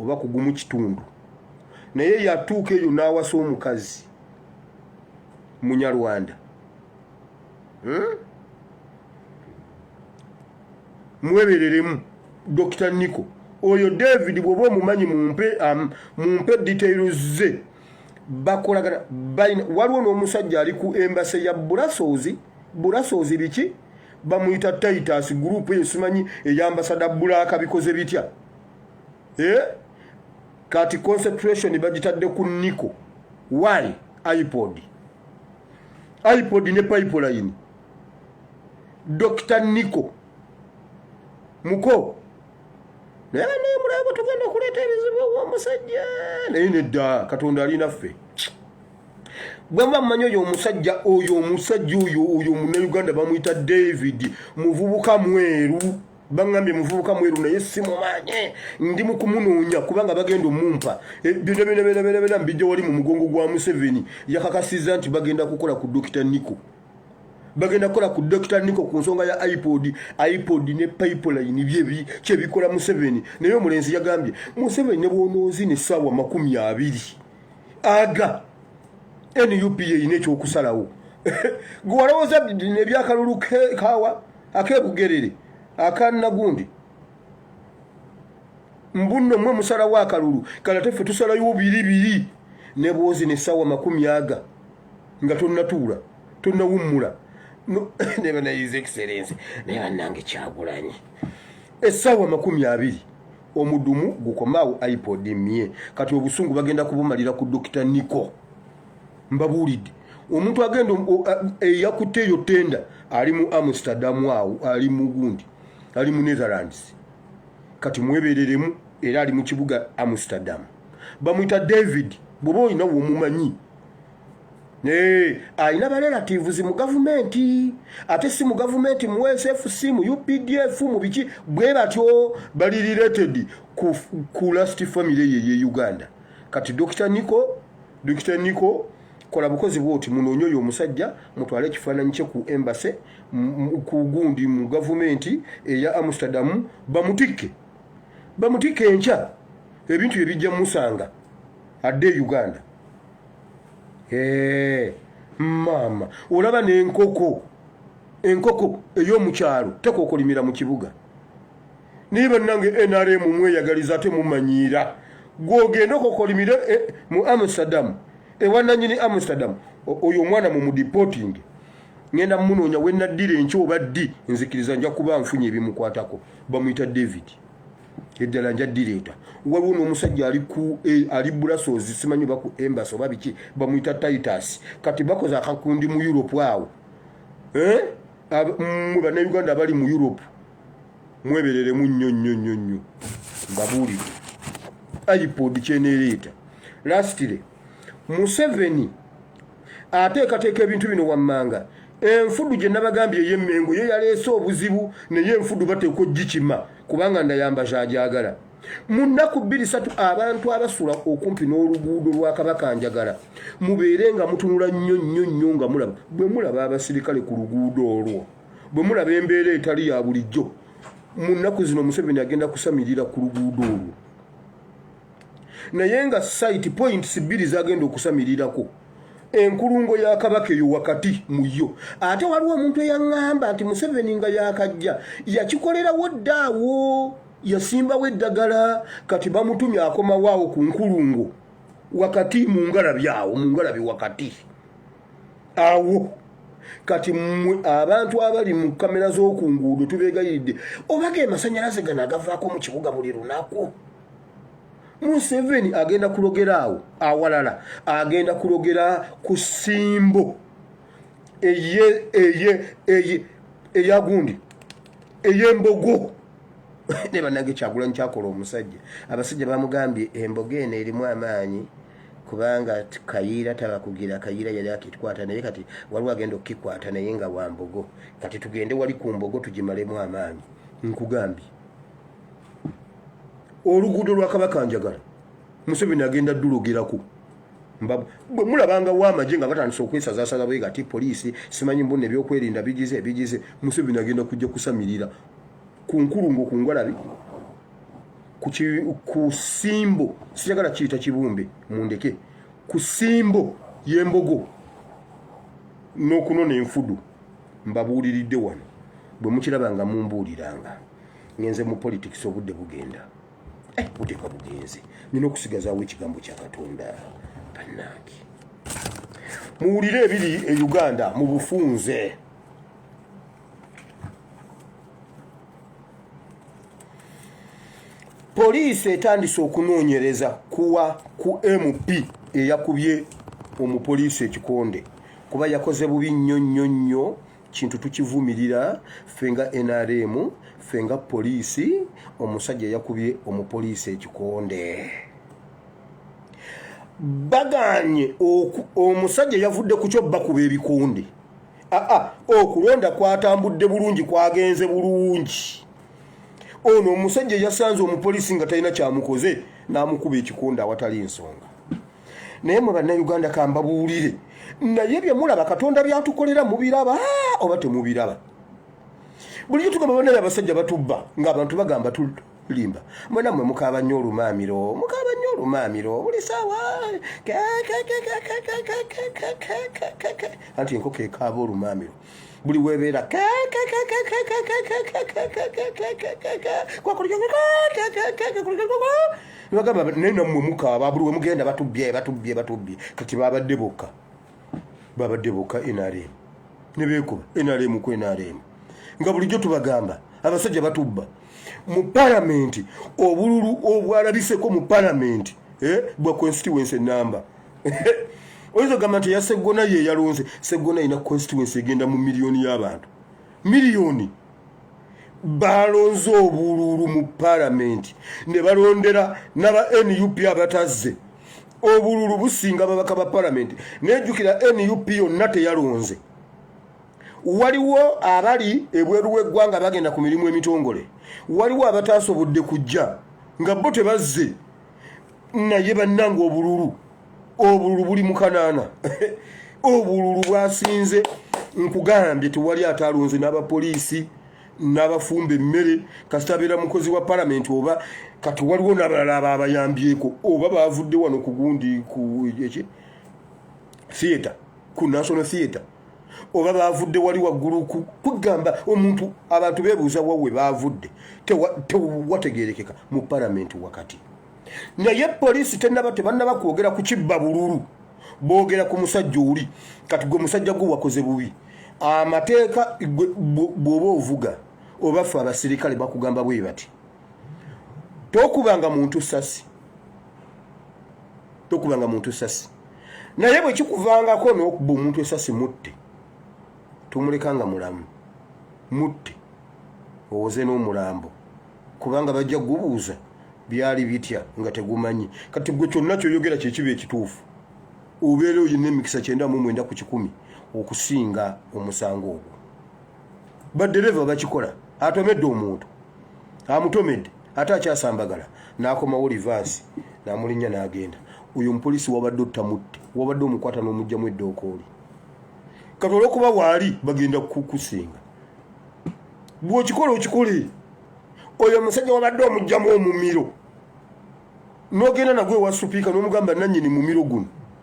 oba kugumu kitundu naye yatuuka eyo n'awasa omukazi munyarwanda mwebereremu Dr. Nico oyo David bwoba omumanyi mumpe details ze bakolagana waliwo n'omusajja ali ku embassy ya Brussels biki bamuyita Titus group eyo simanyi eyambasada Bulaka bikoze bitya kati concentration bagitadde ku Nico why iPod ne pipeline Dr. Nico muko naye mulabo tugenda kuleeta ebizibu omusajja naye nedda Katonda ali naffe bwemba mmanyi oyo omusajja oyo Munnayuganda bamuyita David muvubuka mweru bangambye muvubuka mweru naye simumanye ndi mu kumunoonya kubanga bagenda omumpa bino mbijja wali mu mugongo gwa Museveni yakakasiza nti bagenda kukola ku Dr. Nico bagenda kukola ku Dr. Nico ku nsonga ya iPod ne pipeline byebi kyebikola Museveni naye omulenzi yagambye Museveni ne bwonoozi ne ssaawa 20 aga NUPA ine ekyokusalawo gwalowooza nebyakalulu kawa akebugerere akanagundi mbunno mwe musala wa kalulu kala teffe tusalayo 2 ne bwozi ne sawa 10 nga tonnatuula tonnawummula ne bana his excellence ne banange Kyagulanyi essawa 20 omudumu gukomaawo iPod mie kati obusungu bagenda kubumalira ku Dr. Niko mbabuulidde omuntu agenda yakuteyo tenda ali mu Amsterdam awo ali mu gundi ali mu Netherlands kati mwebereremu era ali mu kibuga Amsterdam bamwita David bobo oyina womumanyi ayina ba relatives mu gavumenti ate si mu gavumenti mu SFC mu UPDF mu biki bwe batyo bali related ku last family ye Uganda kati Dr. Niko kola bukozi bwoti munonyo yo musajja mutwale kifananyi kye ku embassy ku gundi mu gavumenti eya Amsterdam bamutike encha ebintu ebijja musanga adde Uganda mama olaba n'enkoko ey'omukyalo tekokolimira mu kibuga niba nange NRM mweyagaliza ate mumanyira gwogenda okokolimira mu Amsterdam ewananyini Amsterdam oyo omwana mu mudeporting ngenda munoonya wenaddira enkyo obaddi nzikiriza nja kuba nfunye ebimukwatako bamuyita David eddala nja direta waliwo n'omusajja ali Brussels simanyi baku embassy oba biki bamuyita Titus kati bakoze akakundi mu Europe awo bana Uganda bali mu Europe mwebereremu nnyo mbabuulire iPod kyenereeta lastly Museveni ateekateeka ebintu bino wammanga enfudu gye nabagambye ey'emmengo ye yaleese obuzibu naye enfudu bateekwa gikima kubanga ndayamba kyajagala mu nnaku 2-3 abantu abasula okumpi n'oluguudo lwa Kabakanjagala mubeere nga mutunula nnyo nga mulaba bwe mulaba abasirikale ku luguudo olwo bwe mulaba embeera etali ya bulijjo mu nnaku zino Museveni agenda kusamirira ku luguudo olwo naye nga site points 2 zagenda okusamirirako enkulungo ya Kabaka eyo wakati muyo ate waliwo omuntu eyaŋŋamba nti Museveni nga yakajja yakikolerawo ddaawo yasimbawo eddagala kati bamutumye akomawaawo ku nkulungo wakati mu ngalabi wakati awo kati abantu abali mu kamera z'oku nguudo tubeegayiridde obaga amasanyalaze gano agavaako mu kibuga buli lunaku Museveni agenda kulogera awo awalala agenda kulogera ku simbo eyagundi eyembogo ne banange Kyagulanyi kyakola omusajja abasajja bamugambye embogo eno erimu amaanyi kubanga Kayiira tabakugira Kayiira yali akikwata naye kati waliwo agenda okukikwata naye nga wambogo kati tugende wali ku mbogo tugimalemu amaanyi nkugambye oluguudo lwa Kabakanjagala Museveni agenda ddulogerako bwe mulabanga w'amagye nga batandise okwesazasaza bwe gati poliisi simanyi mbone ebyokwerinda bigize Museveni agenda kujja kusamirira ku nkulungo ku ngalabi ku simbo sijagala kiyita kibumbe mundeke ku simbo y'embogo n'okunona enfudu mbabuuliridde wano bwe mukirabanga mumbuuliranga ngenze mu politics obudde bugenda buteeka bugenze nina okusigazaawo ekigambo kya Katonda bannange muwulire ebiri e Uganda mu bufunze poliisi etandise okunoonyereza ku MP eyakubye omupoliisi ekikonde kuba yakoze bubi nnyo kintu tukivumirira fenga NRM fenga poliisi omusajja yakubye omupoliisi ekikonde baganye omusajja yavudde ku kyo bakuba ebikonde okulonda kwatambudde bulungi kwagenze bulungi ono omusajja yasanze omupoliisi nga talina kyamukoze n'amukuba ekikonde awatali ensonga naye mu bannayuganda kambabuulire naye bye mulaba Katonda byatukolera mubiraba oba temubiraba bulijjo tugamba banaye abasajja batubba ng'abantu bagamba tulimba mwenammwe mukaaba nnyo olumaamiro buli saawa anti enkoko ekaaba olumaamiro buli webeera bagamba nenammwe mukaaba buli we mugenda batubbye kati babadde bokka NRM ne beekuba NRM ku NRM nga bulijjo tubagamba abasajja batubba mu palamenti obululu obwalabiseko mu palamenti bwa constituency number oyinza gamba nti ya Seggona ye yalonze Seggona ina constituency egenda mu miliyoni y'abantu miliyoni balonze obululu mu palamenti ne balondera n'aba NUP abatazze obululu businga babaka ba palamenti nejjukira NUP yonna teyalonze waliwo abali ebweru w'eggwanga bagenda ku mirimu emitongole waliwo abataasobodde kujja nga bo tebazze naye bannanga obululu buli mu kanaana obululu bwasinze nkugambye tewali atalonze n'abapoliisi n'abafumba emmere kasitabeera mukozi wa palamenti oba kati waliwo n'abalala abayambyeko oba bavudde wano ku gundi ku theatre ku national theatre oba bavudde wali waggulu kugamba omuntu abantu beebuuza wawe bavudde tewategeerekeka mu palamenti wakati naye poliisi tebannaba kwogera ku kibba bululu boogera ku musajja oli kati gwe musajja gwe wakoze bubi amateeka bw'oba ovuga oba ffe abasirikale bakugamba bwe bati tokubanga muntu sasi naye bwe kikuvangako n'okuba omuntu esasi mutte tumulekanga mulamu mutte owoze n'omulambo kubanga bajja gubuuza byali bitya nga tegumanyi kati gwe kyonna kyoyogera kyekiba ekituufu obeera oyina emikisa 99 ku 100 okusinga omusango ogwo baddereva bakikola atomedde omuntu amutomedde ate akyasambagala n'akomawo livansi n'amulinnya n'agenda oyo omupoliisi wabadde ottamutte wabadde omukwata n'omugjamu eddookooli kati olwokuba waali bagenda kukusinga bw'okikola okikole oyo omusajja wabadde omugjamu omumiro n'ogenda nagwe wa supiika n'omugamba nannyini mumiro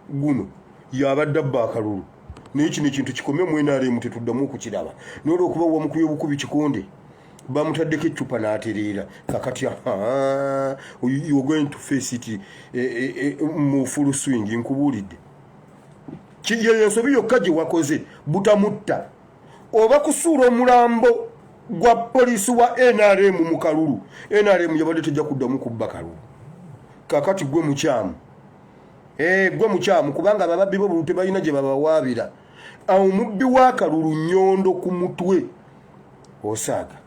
guno yabadde abba akalulu naye kino ekintu kikomye mu NRM tetuddamu okukiraba n'olwokuba wamukuye obukubi kikonde bamutaddeko eccupa n'atereera kakati you're going to face it mu full swing nkubuulidde yeyo ensobi yokka gye wakoze butamutta oba kusuula omulambo gwa poliisi wa NRM mu kalulu NRM yabadde tejja kuddamu kubba kalulu kakati gwe mukyamu gwe mukyamu kubanga ababbi bo bulute balina gye babawaabira omubbi wa kalulu nnyondo ku mutwe osaaga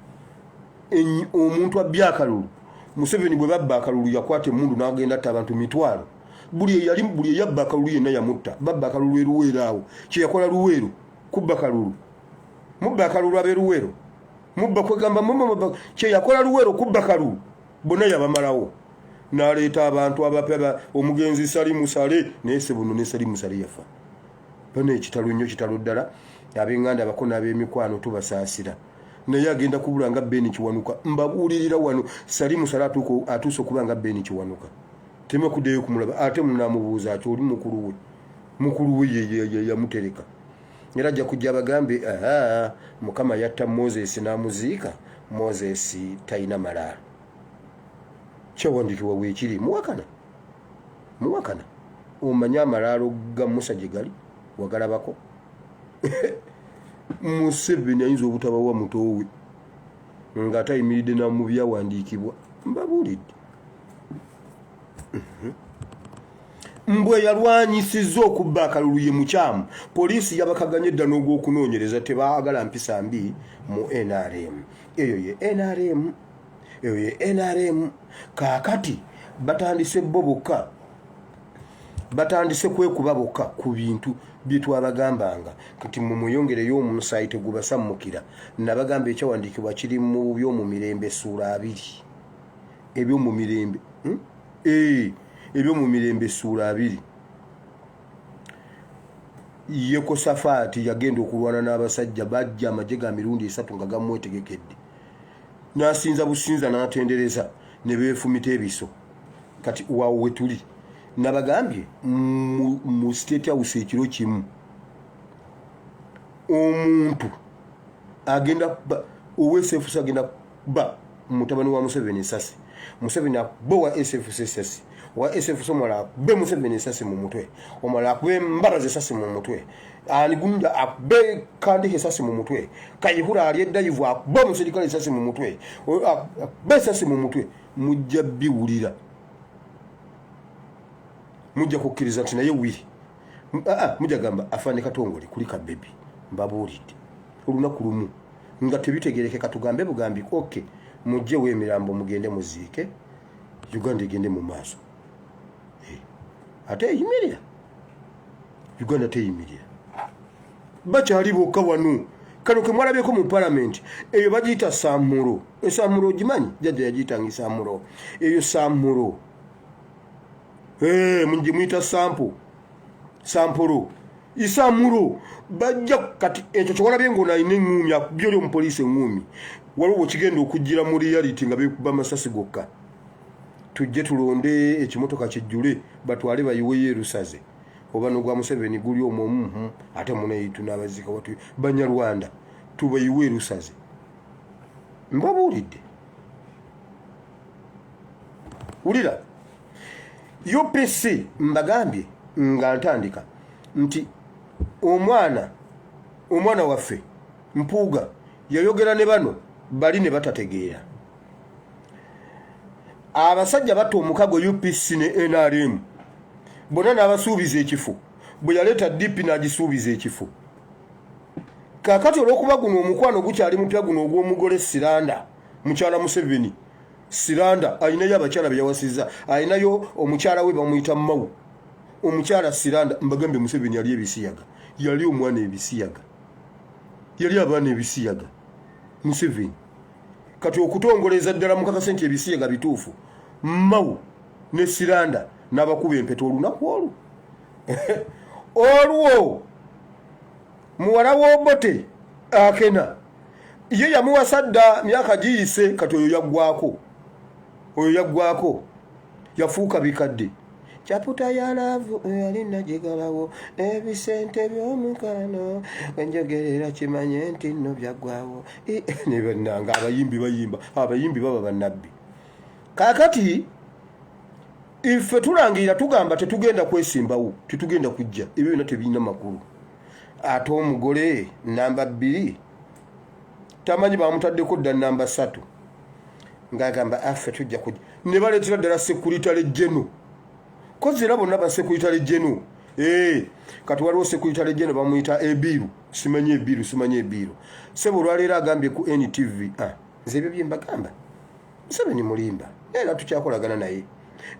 omuntu abbya akalulu Museveni bwe babba akalulu yakwata emundu n'agenda atta abantu mitwalo buli eyabba akalulu yenna yamutta babba akalulu eruweero awo kyeyakola luweero kubba kalulu mubba akalulu ab'eruweero mubba kwegamba kyeyakola luweero kubba kalulu bonna yabamalawo n'aleeta abantu abapya omugenzi Salimu Sale naye Ssebuno ne Salimu Sale yafa bano ekitalo nnyo kitalo ddala ab'enganda abako n'ab'emikwano tubasaasira naye agenda kubula nga Beni Kiwanuka mbabuulirira wano Salimu Sale atuuse okuba nga Beni Kiwanuka tema kuddeyo kumulaba ate munamubuuza ati oli mukulu we yamutereka era ajja kujja abagambe Mukama yatta Moses n'amuziika Moses talina malaalo kyawandiikibwa weekiri muwakana omanye amalaalo ga Musa gye gali wagalabako Museveni ayinza obutabawa mutowe ng'atayimiridde namu byawandiikibwa mbabuulidde mbwe yalwanyisizza okubba akalulu ye mukyamu poliisi yabakaganye edda n'ogw'okunoonyereza tebaagala mpisa mbi mu NRM eyo ye NRM kaakati batandise bo bokka batandise kwekuba bokka ku bintu bye twabagambanga kati mumuyongereyo omusayi tegubasammukira nabagamba ekyawandiikibwa kiri mu by'omu mirembe essuula 2 eby'omu mirembe eby'omu mirembe essuula 2 Yekosafaati yagenda okulwana n'abasajja bajja amagye ga mirundi 3 nga gamwetegekedde n'asinza businza n'atendereza ne beefumita ebiso kati waawo we tuli nabagambye mu State House ekiro kimu omuntu agenda OSFC agenda ba mutabani wa Museveni esasi. Museveni abowa SFC esasi. Wa SFC omala be Museveni esasi mu mutwe. Omala be Mbaraze esasi mu mutwe. Aligunda abe kandi esasi mu mutwe. Kayihura aliyedda yivu abo musirikale esasi mu mutwe. Be esasi mu mutwe. Mujja biwulira. Mujja kukkiriza nti naye wiri. Mujja gamba afane katongole kulika baby. Mbabuulidde. Olunaku lumu nga tebitegereke katugambe bugambi okay mujje w'emirambo mugende muziike Uganda egende mu maaso ate eyimirira Uganda teyimirira bakyali bokka wano kano ke mwalabyeko mu parliament eyo bagiyita Samuro esamuro gimanyi jjajja yagiyitanga Samuro eyo Samuro mujimuyita Sampuro Isamuro bajja kati ekyo kyolabye ng'ona ine ngumi byoli omupoliisi ngumi waliwo kigenda okujjira mu reality nga bekuba masasi gokka tujje tulonde ekimotoka kijjule batwale bayiweyo erusaze oba n'ogwa Museveni guli omwo ate muneyitu n'abazika watu Banyarwanda tubayiwe erusaze mbabuulidde wulira UPC mbagambye nga ntandika nti omwana waffe Mpuuga yayogera ne bano bali ne batategeera abasajja batta omukago UPC ne NRM bonna n'abasuubiza ekifo bwe yaleeta DP n'agisuubiza ekifo kaakati olw'okuba guno omukwano gukyali mupya guno ogw'omugole Siranda mukyala Museveni Siranda ayinayo abakyala bye yawasizza ayinayo omukyala we bamuyita Mawu omukyala Siranda mbagambe Museveni yali ebisiyaga yali omwana ebisiyaga yali abaana ebisiyaga Museveni kati okutongoleza ddala mukakase nti ebisiyaga bituufu Mawu ne Siranda n'abakuba empeta olunaku olwo olwo muwala w'Obote akena ye yamuwasa dda myaka giyise kati oyo yaggwako yafuuka bikadde chaputa ya lavu alina jigalawo ebisente by'omukano enjogerera kimanye nti nno byaggwawo ne bannanga abayimbi baba bannabbi kaakati ife tulangirira tugamba tetugenda kwesimbawo tetugenda kujja ebyo byonna tebirina makulu ate omugole namba 2 tamanyi bamutaddeko dda namba 3 ng'agamba affe tujja kujja ne baleetera ddala sekuritale jeno kozera bonna ba sekuritale jeno kati waliwo sekuritale jeno bamuyita ebiru simanyi ebiru sebo olwaleero agambye ku NTV nze ebyo bye mbagamba Museveni mulimba era tukyakolagana naye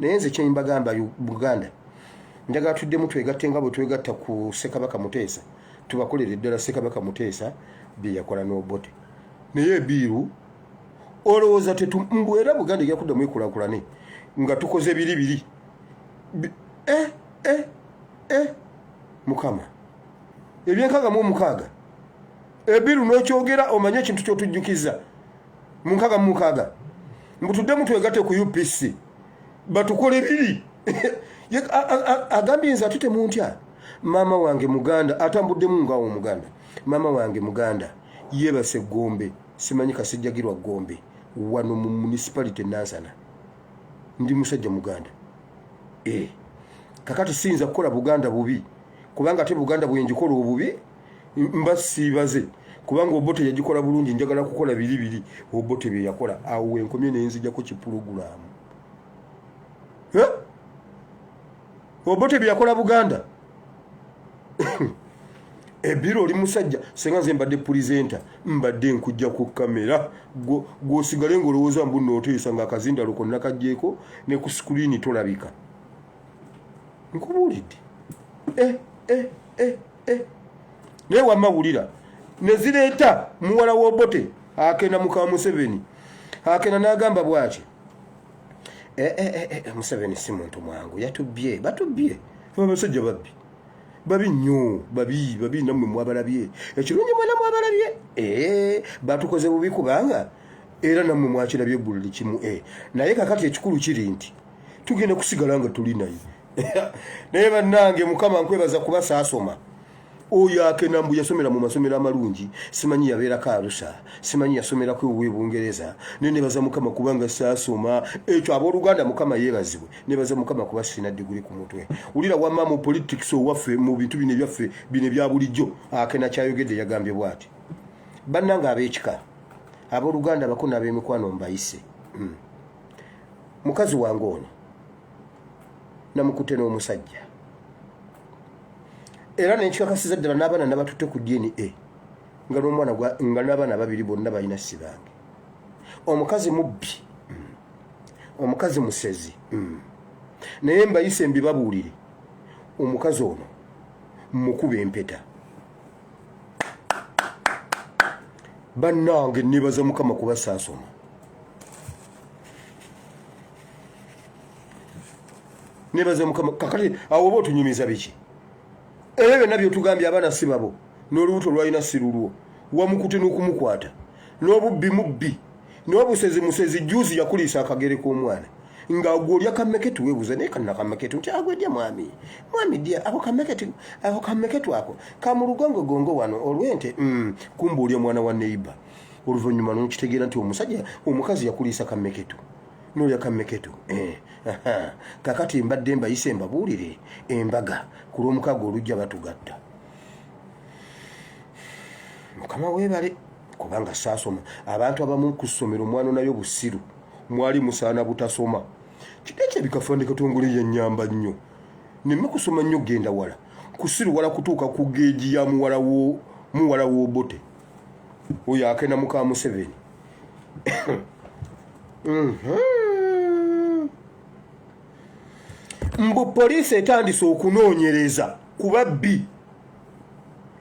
nze kye mbagamba Buganda njagala tuddemu twegatte nga bwe twegatta ku Ssekabaka Muteesa tubakolere ddala Ssekabaka Muteesa bye yakola n'Obote naye ebiru olowooza tetumbwera Buganda ejja kuddamu ekulakulane nga tukoze biri Mukama ebyenkaga mu mukaaga ebiru n'okyogera omanye ekintu ky'otujjukiza mu nkaaga mu mukaaga mbutuddemu twegatte ku UPC batukole biri agambye nze atute muntya maama wange Muganda atambuddemu ngaawo Muganda maama wange Muganda yeebase Gombe simanyi kasijjagirwa Gombe wano mu municipality Nansana ndi musajja Muganda kakati siyinza kukola Buganda bubi kubanga ate Buganda bwenjikola obubi mbasiibaze kubanga Obote yagikola bulungi njagala kukola biri Obote bye yakola awo enkomye nenzijjako kipulogulaamu Obote bye yakola Buganda ebiro oli musajja senga nze mbadde pulizenta mbadde nkujja ku kamera gwosigale ng'olowooza mbu nooteesa nga akazindalo konna kajjeeko ne ku screen tolabika nkubuulidde naye wamawulira ne zireeta muwala w'Obote akena muka Museveni akena n'agamba bwaki Museveni si muntu mwangu batubye abasajja babi nnyo babi nammwe mwabalabye ekirungi mwena mwabalabye batukoze bubi kubanga era nammwe mwakirabye buli kimu naye kakati ekikulu kiri nti tugenda kusigala nga tuli naye naye bannange Mukama nkwebaza kuba saasoma oyo akenambu yasomera mu masomero amalungi simanyi yabeera Karusa simanyi yasomera ku Bungereza nebaza Mukama kubanga saasoma ekyo abooluganda Mukama yeebazibwe nebaza Mukama kuba sina diguli ku mutwe ulira wamma mu politics owaffe mu bintu bine byaffe bine bya bulijjo akena kyayogedde yagambye bwati bannanga ab'ekika abooluganda bakona ab'emikwano mbayise mukazi wange ono namukute n'omusajja era nekikakasiza ddala n'abaana nabatutte ku DNA nga n'omwana nga n'abaana babiri bonna balina sibange omukazi mubbi omukazi musezi naye mbayise mbibabuulire omukazi ono mukuba empeta bannange nebaza Mukama kuba saasoma nebaza Mukama kakati awo oba otunyumiza biki ebyo byonna byotugambye abaana si babo n'olubuto lwalina si lulwo wamukute n'okumukwata n'obubbi mubbi n'obusezi musezi juzi yakuliisa akagere k'omwana nga gwolya kameketu weebuuza naye kanna kameketu nti agwedya mwami dya ako kameketu ako kamulugongo wano olwente kumbuulya mwana wa neiba oluvannyuma n'okitegeera nti omusajja omukazi yakuliisa kameketu n'olya kameketu kakati mbadde mbayise mbabuulire embaga ku lw'omukaaga olujja batugatta Mukama weebale kubanga saasoma abantu abamu ku ssomero omwana nayo busiru mwali musaana butasoma kiteekye bikafande katongole yennyamba nnyo nemme kusoma nnyo genda wala kusiru wala kutuuka ku geeji ya muwala w'obote oyo akena muka Museveni mbu poliisi etandise okunoonyereza ku babbi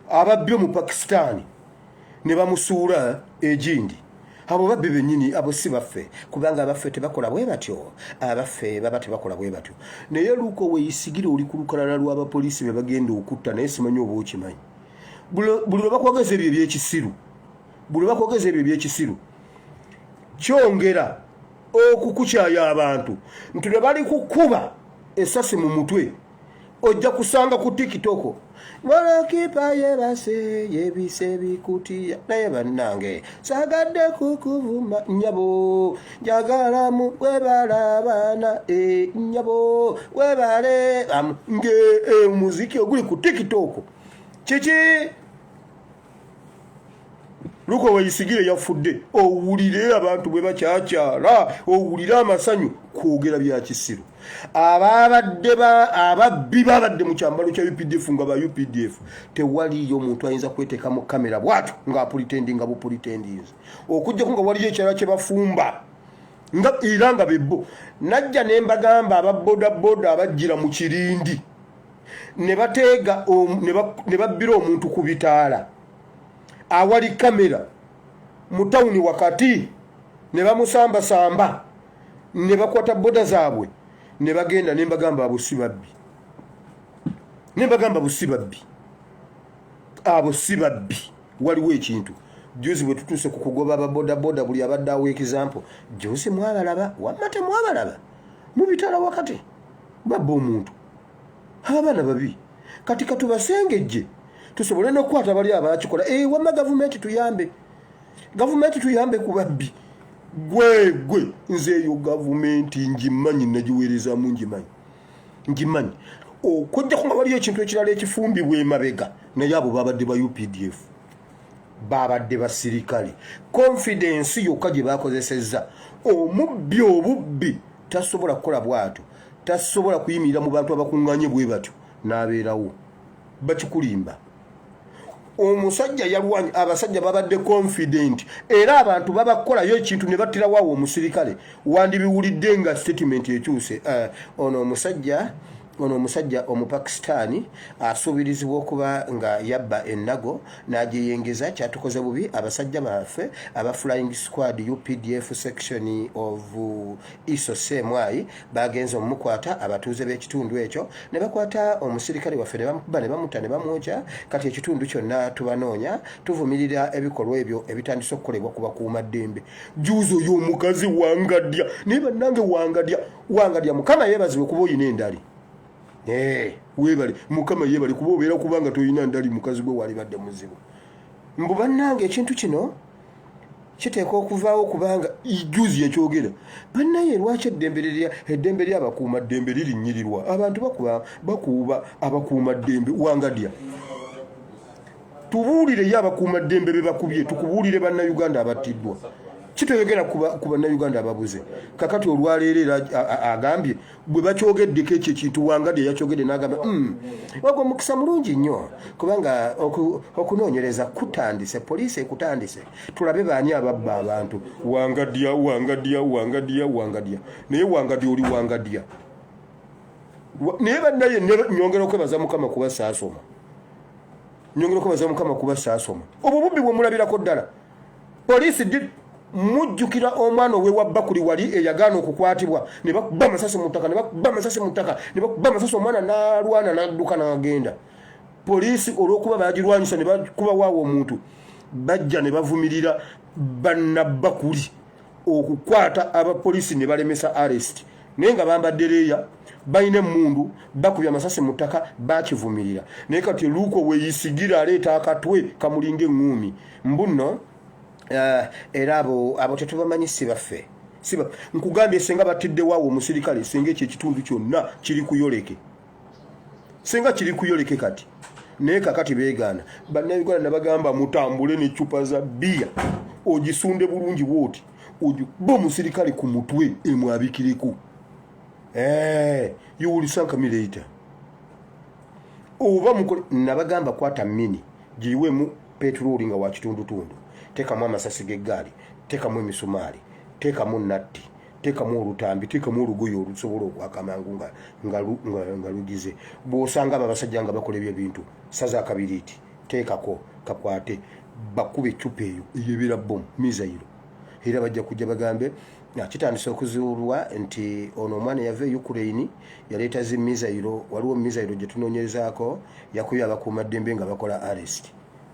ababbi mu Pakistan ne bamusuula egindi abo babbi bennyini abo si baffe kubanga abaffe tebakola bwe batyo abaffe baba tebakola bwe batyo naye luuko weeyisigire oli ku lukalala lw'abapoliisi be bagenda okutta naye simanyi oba okimanyi buli lwebakwogeza ebyo ebyekisiru kyongera okukukyaya abantu nti lwe bali kukuba esasi mu mutwe ojja kusanga ku TikTok Walakipa yebise bikutiya naye bannange sagadde kukuvuma nyabo njagala mu webala abaana nyabo webale nge muziki oguli ku TikTok kiki luko weyisigire yafudde owulire abantu bwe bakyakyala owulire amasanyu kwogera bya kisiru ababbi babadde mu kyambalo kya UPDF nga ba UPDF tewaliyo omuntu ayinza kweteekamu kamera bwatu nga apulitendinga bupulitendinzi okujjako nga waliyo ekyala kye bafumba nga iranga bebbo najja ne mbagamba ababodaboda abajjira mu kirindi ne bateega ne babbira omuntu ku bitaala awali kamera mu tawuni wakati ne bamusamba ne bakwata boda zaabwe ne bagenda ne mbagamba abo si babbi waliwo ekintu juzi bwe tutuuse ku kugoba ababodaboda buli abadde awo example juzi mwabalaba wamma temwabalaba mu bitala wakati babba omuntu abaana babi kati katubasengejje tusobole n'okukwata bali abakikola wamma gavumenti tuyambe ku babbi gwe nze eyo gavumenti ngimanyi nagiweerezaamu ngimanyi okujjako nga waliyo ekintu ekirala ekifumbibwa emabega naye abo babadde ba UPDF babadde basirikale confidence yokka gye bakozesezza omubbi obubbi tasobola kukola bwatu tasobola kuyimirira mu bantu abakuŋŋanye bwe batyo n'abeerawo bakikulimba omusajja yalwanya abasajja babadde confident era abantu babakolayo ekintu ne battirawo omusirikale wandibiwulidde nga statement ekyuse ono omusajja omupakistani asuubirizibwa okuba nga yabba ennago n'agiyengeza kyatukoze bubi abasajja baffe aba flying squad UPDF section of iso semwai bagenze omukwata abatuuze b'ekitundu ekyo ne bakwata omusirikale waffe ne bamukuba ne bamuta ne bamwoja kati ekitundu kyonna tubanoonya tuvumirira ebikolwa ebyo ebitandise okukolebwa ku bakuumaddembe juuzo y'omukazi wangadya naye bannange wangadya Mukama yeebazibwe kuba oyina endali webale Mukama yebale kuba obeera kubanga toyina ndali mukazi gwe wali badde muzibu mbu bannange ekintu kino kiteeka okuvaawo kubanga ijuzi ekyogera bannaye lwaki eddembe ly'abakuuma ddembe lirinyirirwa abantu bakuuba abakuuma ddembe wangadya tubuulire ye abakuuma ddembe be bakubye tukubuulire bannayuganda abattiddwa kitoyogera ku bannayuganda ababuze kakati olwaleero agambye bwe bakyogeddeko ekyo ekintu wangadya yakyogedde n'agamba wagwa mukisa mulungi nnyo kubanga okunoonyereza kutandise poliisi ekutandise tulabe baani ababba abantu wangadya naye wangadya oli wangadya naye bannaye nyongera okwebaza Mukama kuba saasoma obwo bubbi bwe mulabirako ddala poliisi mujjukira omwana ow'ewabba kuli wali eyagaana okukwatibwa ne bakuba amasasi mu ttaka ne bakuba amasasi omwana n'alwana n'adduka n'agenda poliisi olw'okuba bagirwanyisa ne bakuba waawo omuntu bajja ne bavumirira bannabba kuli okukwata abapoliisi ne balemesa arrest naye nga bambadde leeya balina emmundu bakubye amasasi mu ttaka bakivumirira naye kati luuko weeyisigira aleeta akatwe kamulinga eŋŋuumi mbuno era abo tetubamanyi si baffe nkugambye senga batidde waawo omusirikale senga ekyo ekitundu kyonna kiri kuyoleke kati naye kakati beegaana bannayuganda nabagamba mutambule n'eccupa za bbiya ogisunde bulungi bwoti ogikuba omusirikale ku mutwe emwabikireko you will thank me later oba mukole nabagamba kwata mini giyiwemu petroli nga wa kitundutundu tekamu amasasi g'eggaali tekamu emisumaali tekamu natti tekamu olutambi tekamu olugoye olusobola okwakamanga nga lugize bw'osanga abasajja nga bakola ebyo bintu saza akabiriiti teekako kakwate bakuba eccupa eyo eyebeera bomu mizayiro era bajja kujja bagambe kitandise okuzuulwa nti ono omwana yava e Ukraine yaleeta zimizayiro waliwo mizayiro gye tunoonyerezaako yakubye abakuuma ddembe nga bakola arrest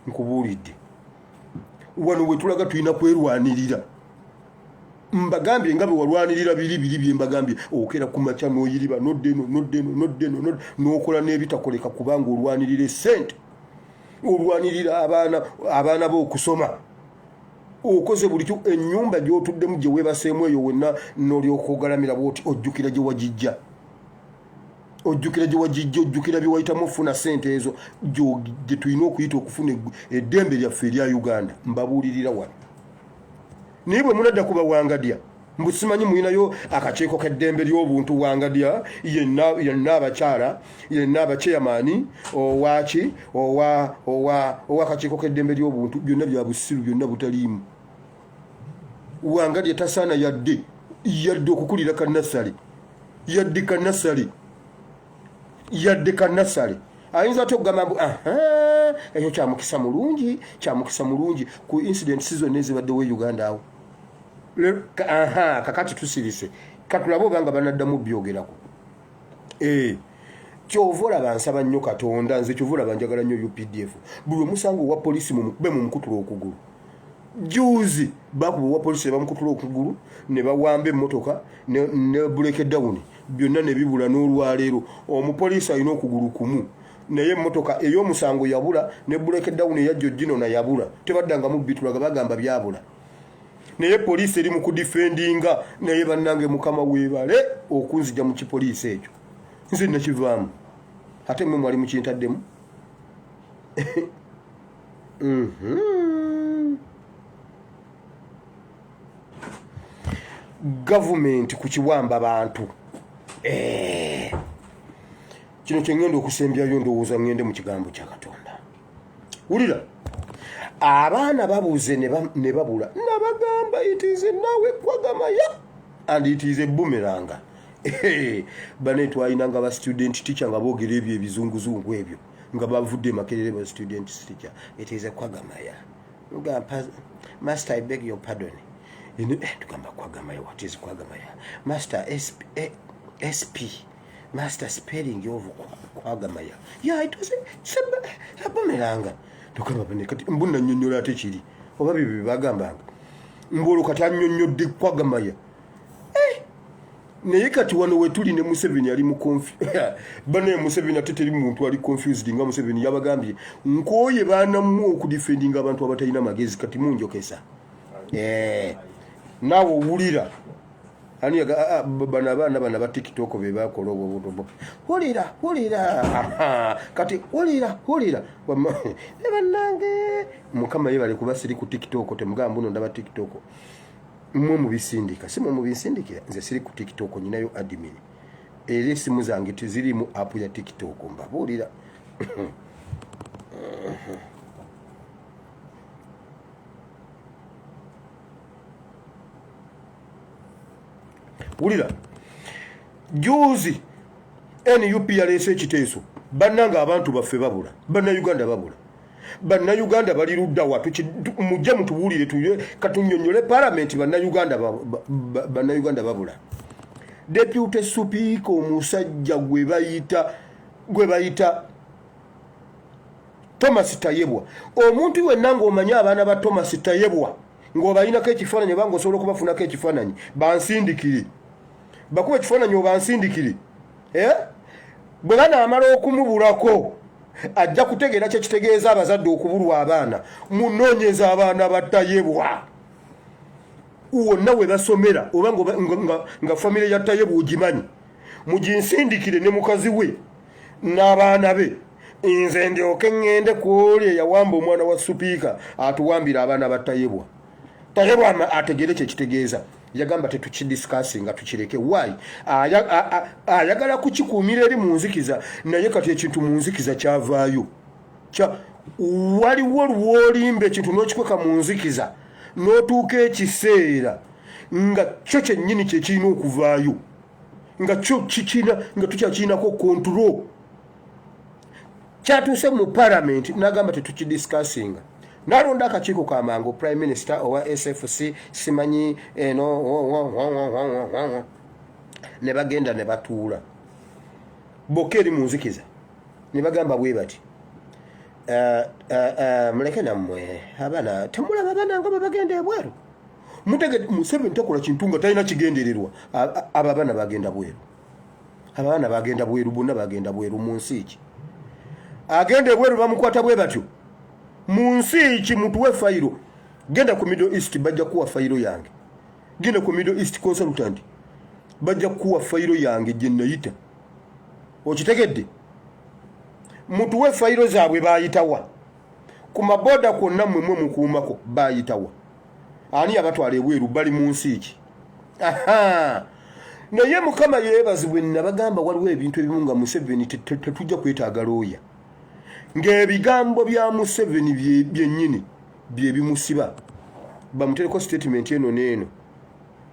nkubuulidde wano we tulaga tulina kwerwanirira mbagambye nga bwe walwanirira biri bye mbagambye okera ku makya n'oyiriba noddeno n'okola n'ebitakoleka kubanga olwanirira essente olwanirira abaana b'okusoma okoze buli kyo ennyumba gy'otuddemu gye weebaseemu eyo wenna n'olyoka ogalamira bwoti ojjukira gye wagijja ojjukira bye wayitamu ofuna ssente ezo gye tulina okuyita okufuna eddembe lyaffe erya Uganda mbabuulirira wano naye bwe munadda kuba wangadya mbu simanyi muyinayo akakiiko k'eddembe ly'obuntu wangadya yenna abakyala yenna abakyeyamaani owaki owa akakiiko k'eddembe ly'obuntu byonna bya busiru byonna butaliimu wangadya tasaana yadde okukulira kannasale yadde kannasale ayinza atya okugamba mbu ekyo kyamukisa mulungi ku incident zonna ezibaddewo e Uganda awo kakati tusirise katulabe obanga banaddamu byogerako kyova olaba nsaba nnyo Katonda nze kyova olaba njagala nnyo UPDF buli omusanga owa poliisi be mumukutula okugulu juzi bakuba owa poliisi ne bamukutula okugulu ne bawamba emmotoka ne break down byonna ne bibula n'olwaleero omupoliisi alina okugulu kumu naye emmotoka ey'omusango yabula ne break down eyajjo gino na yabula tebaddangamu bitulaga bagamba byabula naye poliisi eri mu kudifendinga naye bannange Mukama weebale okunzija mu kipoliisi ekyo nze nakivaamu ate mmwe mwali mukintaddemu gavumenti ku kiwamba bantu kino kyengenda okusembyayo ndowooza ngende mu kigambo kya Katonda wulira abaana babuuze ne babula nabagamba itize naawe kwagamaya and itize bumeranga bane twayinanga ba student teacher nga boogera ebyo ebizunguzungu ebyo nga bavudde makerere ba student teacher itize kwagamaya nga master I beg your pardon tugamba kwagamaya what is kwagamaya master SP master spelling of kwagamaya it was bumeranga tukaba kati mbuna nnyonnyola ate kiri oba bibyo bagambanga mbolo kati annyonnyodde kwagamaya naye kati wano wetuli ne Museveni ali mu bane Museveni ateteri muntu ali confused nga Museveni yabagambye nkoye banamu okudefendinga abantu abatalina magezi kati munjokesa nawo wulira ani bana ba TikTok be bakola obubuto hulira kati hulira banange Mukama yebale kuba siri ku TikTok temugamba uno ndaba TikTok mwe mubisindika si mwe mubisindikira nze siri ku TikTok nyinayo admin era simu zange teziri mu app ya TikTok mbabulira wulira juzi NUP yalese ekiteeso bannanga abantu baffe babula bannayuganda babula bannayuganda bali ludda watu mujja mutubuulire tuye katunyonyole parliament bannayuganda babula deputy speaker omusajja gwe bayita Thomas Tayebwa omuntu wenna ng'omanya abaana ba Thomas Tayebwa ng'obayinako ekifaananyi oba ng'osobola okubafunako ekifaananyi bansindikire bakuba ekifaananyi obansindikire bwe banaamala okumubulako ajja kutegeera kyekitegeeza abazadde okubulwa abaana munoonyeza abaana ba Tayebwa wonna we basomera oba nga famire ya Tayebwa ogimanyi muginsindikire ne mukazi we n'abaana be nze ndyoke ŋŋende kwolye yawamba omwana wa supiika atuwambira abaana ba Tayebwa ategeere kyekitegeeza yagamba tetukidiscussing nga tukireke why ayagala kukikuumira eri mu nzikiza naye kati ekintu mu nzikiza kyavaayo waliwo lwolimba ekintu n'okikweka mu nzikiza n'otuuka ekiseera nga kyo kyennyini kyekirina okuvaayo nga tukyakirinako control kyatuuse mu parliament n'agamba tetukidiscussinga nalonda akakiiko kamangu prime minister owa SFC simanyi ne bagenda ne batuula bokka eri mu nzikiza ne bagamba bwe bati muleke nammwe abaana temulaba abaana nga bagenda ebweru mutegedde Museveni takola kintu nga talina kigendererwa abo abaana bagenda bweru abaana bagenda bweru bonna bagenda bweru mu nsi ki agenda ebweru bamukwata bwe batyo mu nsi ki mutuwe fayiro genda ku Middle East bajja kuwa fayiro yange genda ku Middle East consultant bajja kuwa fayiro yange gye nayita okitegedde mutuwe fayiro zaabwe bayitawa ku maboda kwonna mmwe mukuumako bayitawa ani abatwala ebweru bali mu nsi ki naye Mukama yeebazibwe nabagamba waliwo ebintu ebimu nga Museveni tetujja kwetaaga looya ng'ebigambo bya Museveni byennyini bye bimusiba bamutereko statement eno n'eno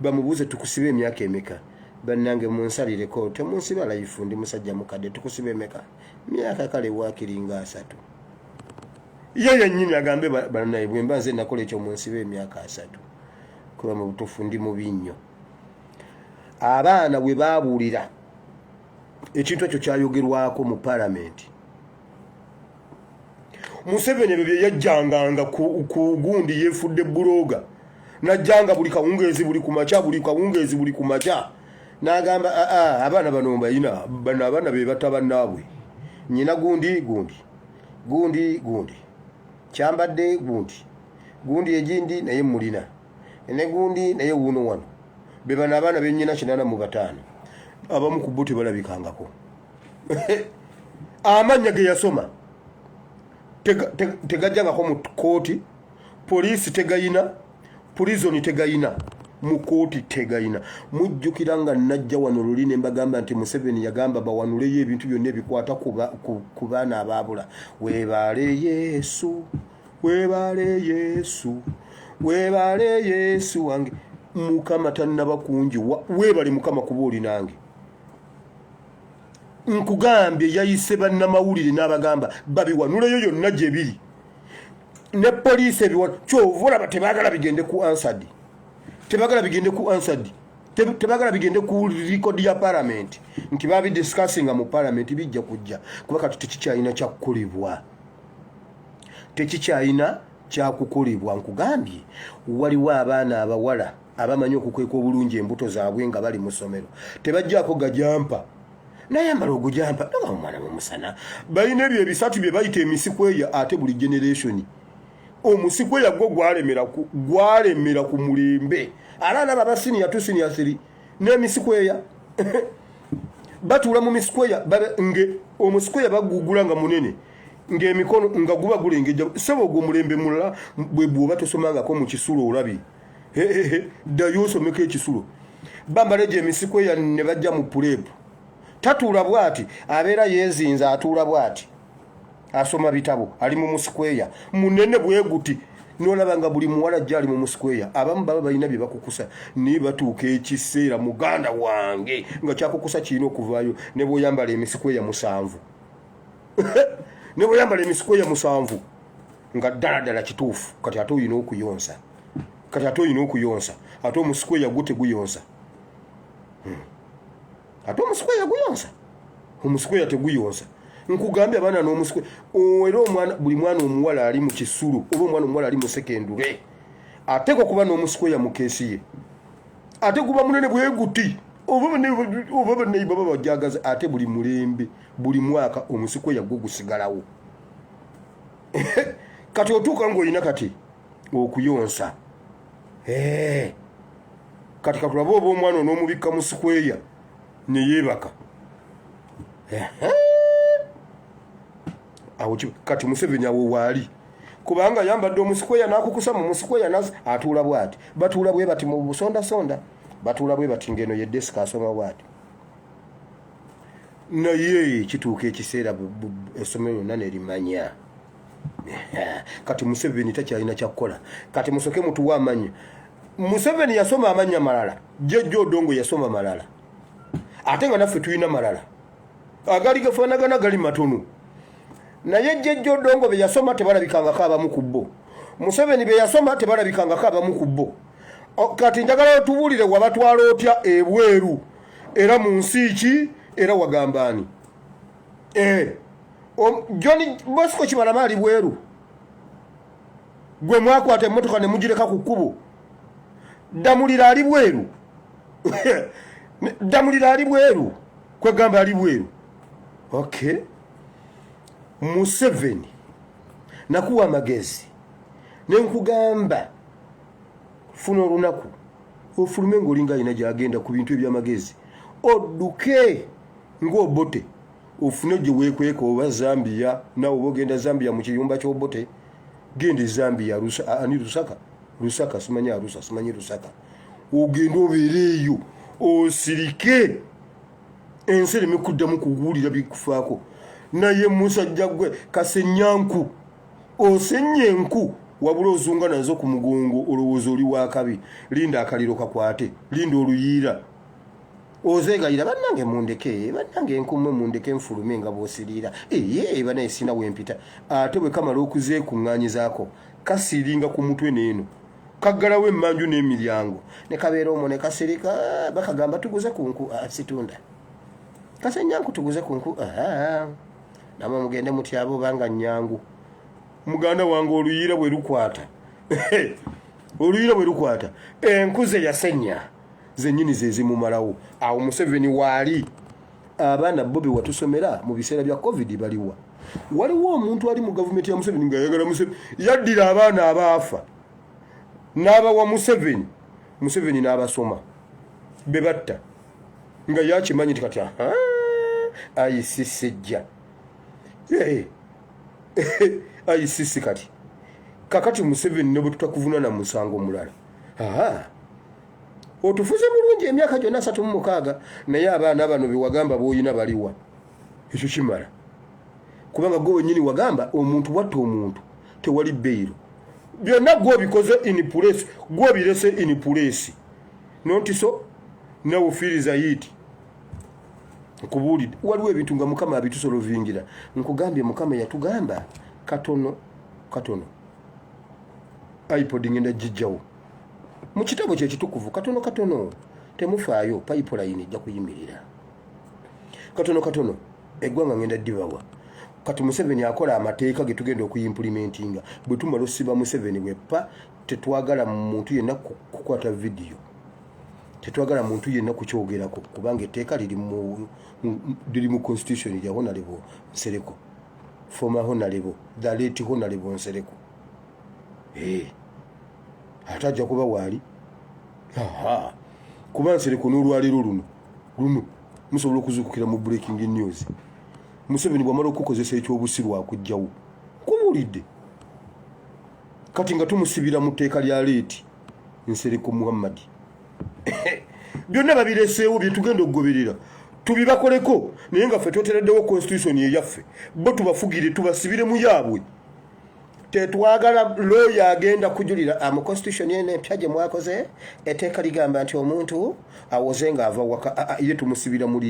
bamubuuze tukusiba emyaka emeka bannange munsalireko temunsiba life ndi musajja mukadde tukusiba emeka myaka kale waakiringa 3 ye yennyini agambe bannaye bwe mba nze nakola ekyo munsiba emyaka 3 kuba mu butuufu ndi mubi nnyo abaana bwe baabuulira ekintu ekyo kyayogerwako mu parliament Museveni bye yajjanganga ku gundi yefudde buloga najjanga buli kawungeezi buli kumacha n'agamba abaana bano mbayina bano abaana be batabannaabwe nyina gundi kyambadde gundi egindi naye mulina ne gundi naye wuno wano be bano abaana bennyina 85 abamu ku bo tebalabikangako amanya ge yasoma tegajjangako mu kooti poliisi tegayina prison tegayina mu kooti tegayina mujjukira nga najja wano luli ne mbagamba nti Museveni yagamba bawanuleyo ebintu byonna ebikwata ku baana abaabula weebale Yesu wange Mukama tannaba kungi weebale Mukama kuba oli nange nkugambye yayise bannamawulire n'abagamba babiwanuleyo yonna gye biri ne poliisi ebiwano kyovulaba tebaagala bigende ku ansadi tebagala bigende ku record ya parliament nti babi discussing mu parliament bijja kujja kuba kati tekikyayina kyakukolebwa nkugambye waliwo abaana abawala abamanyi okukweka obulungi embuto zaabwe nga bali mu ssomero tebajjaako gajampa naye amala ogujampa nga omwana mumusana balina ebyo ebisatu bye bayita emisikweya ate buli generation omusikweya gwo gwalemera ku mulembe alana baba senior 2 senior 3 n'emisikweya batula mu misikweya nge omusikweya bagugula nga munene ng'emikono nga guba gulengeja sebo gwo mulembe mulala bwe bwoba tosomangako mu kisulo olabi ddayo osomeko ekisulo bambaleje emisikweya ne bajja mu pulepu tatuula bwati abeera yeezinza atuula bwati asoma bitabo ali mu musikweya munene bweguti nolaba nga buli muwala ajja ali mu musikweya abamu baba balina bye bakukusa naye batuuka ekiseera muganda wange nga kyakukusa kirina okuvaayo ne bw'oyambala emisikweya 7 ne bw'oyambala emisikweya 7 nga ddala kituufu kati ate olina okuyonsa ate omusikweya gwo teguyonsa ate omusikweya guyonsa omusikweya teguyonsa nkugambye abaana n'omusikweya era buli mwana omuwala ali mu kisulo oba omwana omuwala ali mu sekendule ateekwa okuba n'omusikweya mu keesi ye ate guba munene bweguti oba bannayi baba bajagaza ate buli mulembe buli mwaka omusikweya gwo gusigalawo kati otuuka ng'olina kati okuyonsa kati katulaba oba omwana onoomubikka mu sikweya ne yeebaka awo kati Museveni awo waali kubanga yambadde omusikweya n'akukusa mu musikweya atuula bwati batuula bwe bati mu busondasonda batuula bwe bati ngeno ye desika asoma bwati naye kituuka ekiseera essomero lyonna ne limanya kati Museveni takyalina kyakukola kati musoke mutuwa amanya Museveni yasoma amanya malala jjajja Odongo yasoma malala ate nga naffe tulina malala agali gafaanagana gali matono naye jjajja Odongo be yasoma tebalabikangako abamu ku bo Museveni be yasoma tebalabikangako abamu ku bo kati njagala tubuulire wabatwala otya ebweru era mu nsi ki era wagambaani John Bosco Kibalama ali bweru gwe mwakwata emmotoka ne mugireka ku kkubo Damulira ali bweru Damulira ali bweru kwegamba ali bweru okay Museveni nakuwa magezi nenkugamba funa olunaku ofulume ng'olinga alina gy'agenda ku bintu eby'amagezi odduke ng'obote ofune gye weekweka oba Zambia nawe oba ogenda Zambia mu kiyumba ky'obote gende Zambia ani Lusaka simanyi Arusa simanyi Lusaka ogenda obeereeyo osirike ensi ereme kuddamu kuwulira bikufaako naye musajja gwe kasenyanku osenye enku wabula ozunga nazo ku mugongo olowooza oli wakabi linda akaliro kakwate linda oluyiira ozegayira bannange mundeke bannange enkumwe mundeke nfulume nga bwosiriira banaye sina wempita ate bwe kamala okuzeekuŋŋaanyizaako kasiringa ku mutwe neeno kaggalawo emmanju n'emiryango ne kabeera omwo ne kasirika bakagamba tuguze ku nku situndha kasenyanku tuguze ku nku namwe mugende mutyabo banga nnyangu muganda wange oluyiira bwe lukwata oluyiira bwe lukwata enkuze yasenya zennyini ze zimumalawo awo Museveni waali abaana bo be watusomera mu biseera bya covid baliwa waliwo omuntu ali mu gavumenti ya Museveni nga yagala Museveni yaddira abaana abaafa n'abawa Museveni n'abasoma be batta nga yakimanyi tikati ayisisejja ayisisi kati kakati Museveni ne bwe tutakuvunana musango mulala otufuze mulungi emyaka gyonna 36 naye abaana bano bewagamba booyina baliwa ekyo kimala kubanga gwe wennyini wagamba omuntu watta omuntu tewali beyiro byonna gw'obikoze in place gw'obirese in place nonti so nawe ufiriza yiti nkubuulidde waliwo ebintu nga Mukama abitusolovingira nkugambye Mukama yatugamba katono iPod ngenda jijjawo mu kitabo kye kitukuvu katono temufaayo pipeline ejja kuyimirira katono eggwanga ngenda ddibawa kati Museveni akola amateeka ge tugenda okuimplementinga bwe tumala osiba Museveni wepa tetwagala muntu yenna kukwata video tetwagala muntu yenna kukyogerako kubanga etteeka liri mu constitution ya Honorable Nsereko former Honorable the late Honorable Nsereko atajja kuba wali kuba Nsereko n'olwaliro luno musobola okuzukukira mu breaking news Museveni bwamala okukozesa ekyobusirwa akujjawo kumulidde kati nga tumusibira mu tteeka lya leeti Nsereko Muhammad byonna babireseewo bye tugenda okugoberera tubibakoleko naye nga ffe twetereddewo constitution eyaffe bo tubafugire tubasibire mu yaabwe tetwagala lawyer agenda kujulira mu constitution yene empya gye mwakoze etteeka ligamba nti omuntu awoze nga ava waka ye tumusibira mu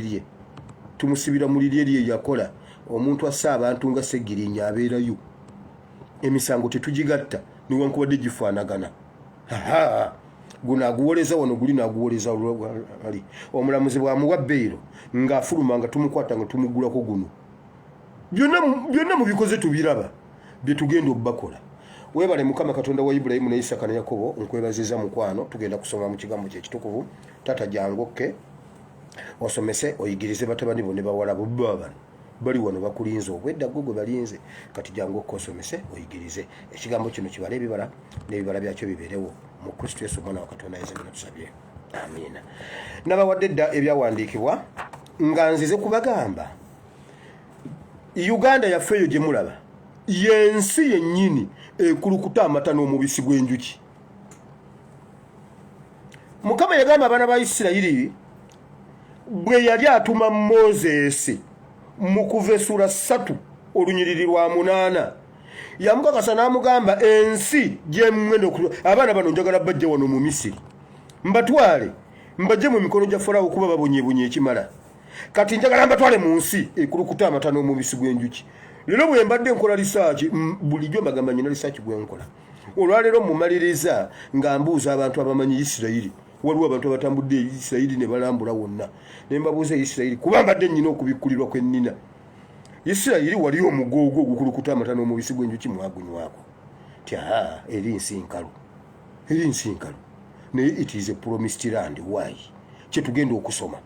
lirye lye yakola omuntu assa abantu nga Segirinya abeerayo emisango tetugigatta niwankubadde gifaanagana guno aguwoleza wano guli naguwoleza ali omulamuzi bwamuwa bbeero ng'afuluma nga tumukwata nga tumugulako guno byonna mubikoze tubiraba bye tugenda okubakola weebale Mukama Katonda wa Ibulayimu ne Isaka ne Yakobo nkwebaziza mukwano tugenda kusoma mu kigambo kye kitukuvu tata jangokke osomese oyigirize batabani bo ne bawala bo bali wano bakulinze obwedda gwe balinze kati jangokke osomese oyigirize ekigambo kino kibale ebibala n'ebibala byakyo bibeerewo mu Kristo Yesu mwana wa Katonda yezagala tusabye amiina nabawadde dda ebyawandiikibwa nga nzize kubagamba Uganda yaffe eyo gye mulaba yensi yennyini ekulukuta amata n'omubisi gw'enjuki Mukama yagamba abaana ba Isirayiri bwe yali atuma Moses mu Kuva Essula 3 olunyiriri lwa 8 yamukakasa n'amugamba ensi gye mwenda abaana bano njagala bajje wano mu Misiri mbatwale mbajje mu mikono gya Farao kuba babonyebonye ekimala kati njagala mbatwale mu nsi ekulukuta amata n'omubisi gw'enjuki lero bwe mbadde nkola research bulijjo mbagamba nyina research gwe nkola olwalero mumaliriza nga mbuuza abantu abamanyi Isirayiri waliwo abantu abatambudde Isirayiri ne balambula wonna ne mbabuuza Isirayiri kuba mbadde nnyina okubikkulirwa kwennina Isirayiri waliyo omugoogo ogukulukuta amata n'omubisi gw'enjuki mwagunywako tya eri nsinkalu naye it is a promised land why kye tugenda okusoma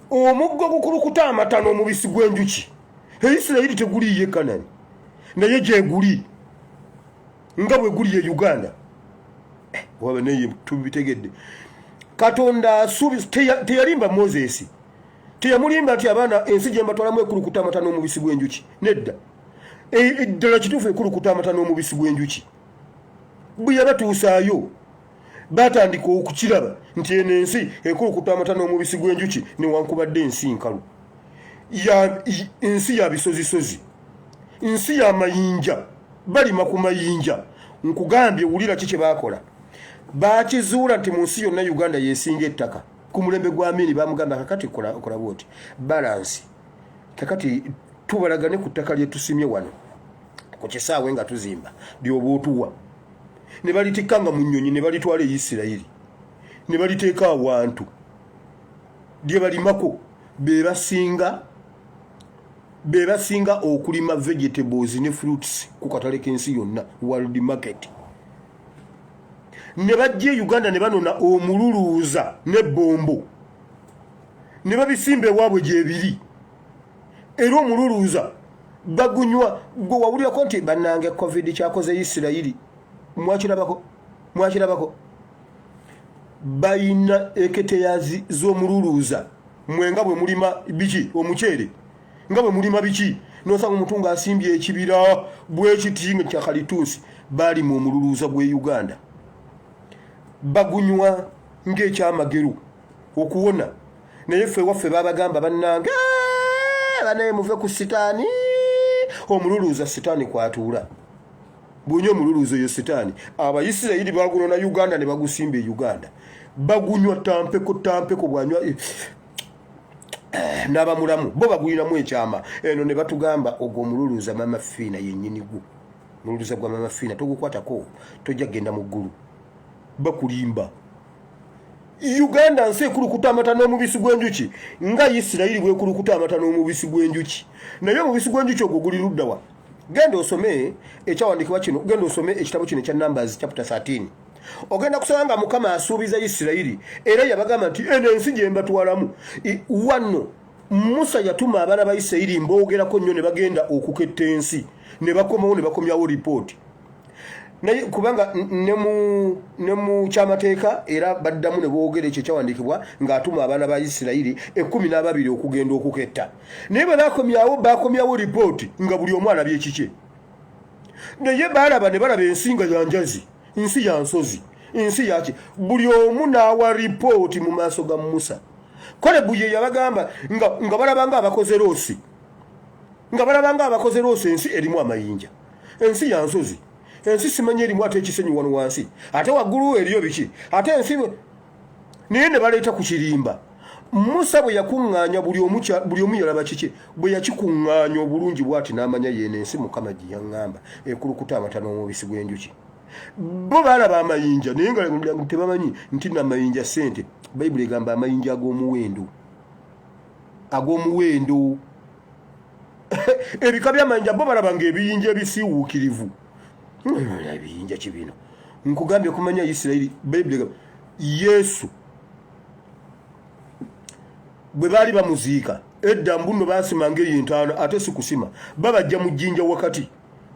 omuggo gukulukuta amata n'omubisi gw'enjuki Isirayiri teguliye Kanani naye gye guli nga bwe guli ye Uganda waba naye tubitegedde Katonda asuubi teyalimba Moses teyamulimba nti abaana ensi gye mbatwalamu ekulukuta amata n'omubisi gw'enjuki nedda eddala kituufu ekulukuta amata n'omubisi gw'enjuki bwe yabatuusaayo batandika okukiraba nti eno ensi ekulukuta amata n'omubisi gw'enjuki newankubadde ensi nkalu ensi ya bisozisozi ensi ya mayinja balima ku mayinja nkugambye wulira kiki bakola bakizuula nti mu nsi yonna Uganda yesinga ettaka ku mulembe gwa Amini bamugamba kakati kola bwoti balance kakati tubalagane ku ttaka lye tusimye wano ku kisaawe nga tuzimba lyoba otuwa ne balitikanga mu nnyonyi ne balitwala Isirayiri ne baliteeka awantu lye balimako be basinga okulima vegetables ne fruits ku katale k'ensi yonna world market ne bajje Uganda ne banona omululuuza ne bombo ne babisimba ewaabwe gyebiri era omululuuza bagunywa gwe wawulirako nti bannange covid kyakoze Isirayiri mwakirabako bayina eketeyazi z'omululuuza mwenga bwe mulima biki omuceere nga bwe mulima biki nosanga omutunga asimbye ekibira bwekiti nga kyakalituusi bali mu omululuuza gwe Uganda bagunywa ng'ekyamageru okuwona naye ffe waffe babagamba bannange banaye muve ku sitaani omululuuza sitaani kwatuula bwonye omululuuza eyo sitaani Abayisirayiri bagunona Uganda ne bagusimba e Uganda bagunywa tampeko bwanywa n'abamulamu bo baguliramu ekyama eno ne batugamba ogwo omululuuza mama fiina yennyini gwo omululuuza gwa mama fiina togukwatako tojja genda mu ggulu bakulimba Uganda nsi ekulukuta amata n'omubisi gw'enjuki nga Isirayiri bwekulukuta amata n'omubisi gw'enjuki. Naye omubisi gw'enjuki ogwo guli ludda wa? Genda osome ekyawandiikibwa kino, genda osome ekitabo kino ekya Numbers chapter 13. Ogenda kusanga nga Mukama asuubiza Isirayiri era yabagamba nti eno ensi gye mbatwalamu. Wano Musa yatuma abaana ba Isirayiri mboogerako nnyo ne bagenda okuketta ensi ne bakomawo ne bakomyawo ripooti. Naye kubanga ne mu kyamateeka era baddamu ne boogera ekyo kyawandiikibwa ng'atuma abaana ba Isirayiri 12 okugenda okuketta. Naye bwe bakomyawo ripooti nga buli omu alabye ekikye. Naye baalaba ne balaba ensi nga ya njazi, ensi ya nsozi, ensi yaki. Buli omu n'awa ripooti mu maaso ga Musa. Kolebu ye yabagamba nga balaba nga abakoze loosi. Nga balaba nga abakoze loosi ensi erimu amayinja. Ensi ya nsozi. Ensi simanyi erimu ate ekisenyi wano wansi. Ate waggulu eriyo biki. Ate ensi naye ne baleeta ku kirimba. Musa bwe yakuŋŋaanya buli omu yalaba kiki. Bwe yakikuŋŋaanya obulungi bw'ati n'amanya yeeno ensi Mukama gye yaŋŋamba ekulukuta amata n'omubisi gw'enjuki. Bo baalaba amayinja naye nga tebamanyi nti n'amayinja ssente. Bayibuli egamba amayinja ag'omuwendo. Ebika by'amayinja bo balaba ng'ebiyinja ebisiiwuukirivu. Ebiyinja kibino nkugambye okumanya Isirayiri. Bayibuli egamba Yesu bwe baali bamuziika edda mbuno baasimanga ey'entaana ate si kusima. Babajja mu jjinja wakati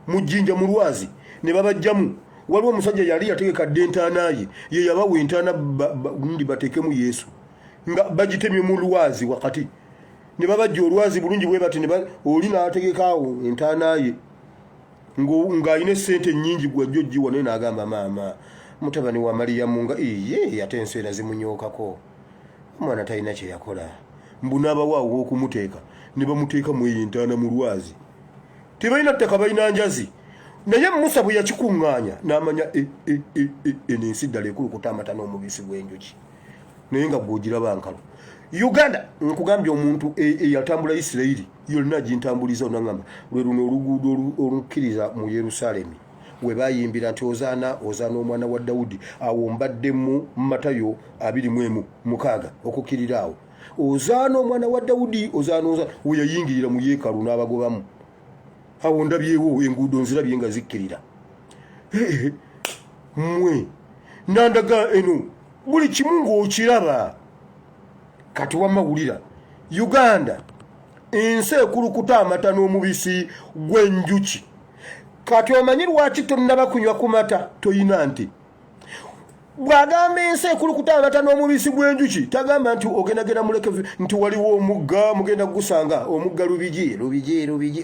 mu jjinja mu lwazi ne babajjamu. Waliwo omusajja yali yategeka dde entaana ye yabawa entaana gundi bateekemu Yesu nga bagitemye mu lwazi wakati ne babajja olwazi bulungi bwe bati oli n'ategeka awo entaana ye ng'alina essente nnyingi gwajja oggiwa naye n'agamba maama mutabani wa Mariyamu nga ate enseera zimunyookako. Omwana talina kye yakola. Mbu n'abawaawo okumuteeka ne bamuteeka mu eyo entaana mu lwazi. Tebalina ttaka balina njazi. Naye Musa bwe yakikuŋŋaanya n'amanya eno ensi ddala ekulukuta amata n'omubisi gw'enjuki. Naye nga gw'ogiraba nkalo. Uganda nkugambye omuntu eyatambula Isirayiri yonna gintambuliza onangamba lwe luno oluguudo olukkiriza mu Yerusaalemi we bayimbira nti ozaana omwana wa Dawudi awo mbadde mu Matayo 21:6 okukkirira awo. Ozaana omwana wa Dawudi ozaana we yayingirira mu yeekaalu n'abagobamu. Awo ndabyewo enguudo nzirabye nga zikkirira. Mmwe nandaga eno buli kimu ng'okiraba. Kati wamawulira Uganda ensi ekulukuta amata n'omubisi gw'enjuki. Kati omanyi lwaki tonnaba kunywa ku mata toyina nti. Bw'agamba ensi ekulukuta amata n'omubisi gw'enjuki tagamba nti ogendagenda muleke nti waliwo omugga mugenda gusanga omugga Lubigi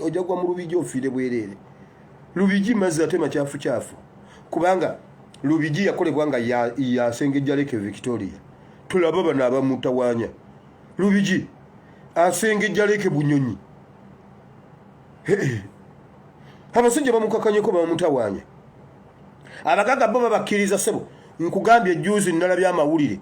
ojja gwa mu Lubigi ofiire bwereere. Lubigi mazzi ate makyafu kubanga Lubigi yakolebwa nga yasengejja Lake Victoria. Tulaba bano abamutawaanya. Lubigi asengejja Lake Bunyonyi. Abasajja bamukakanyeko bamutawaanya. Abagagga bo babakkiriza ssebo. Nkugambye juzi nalabya amawulire.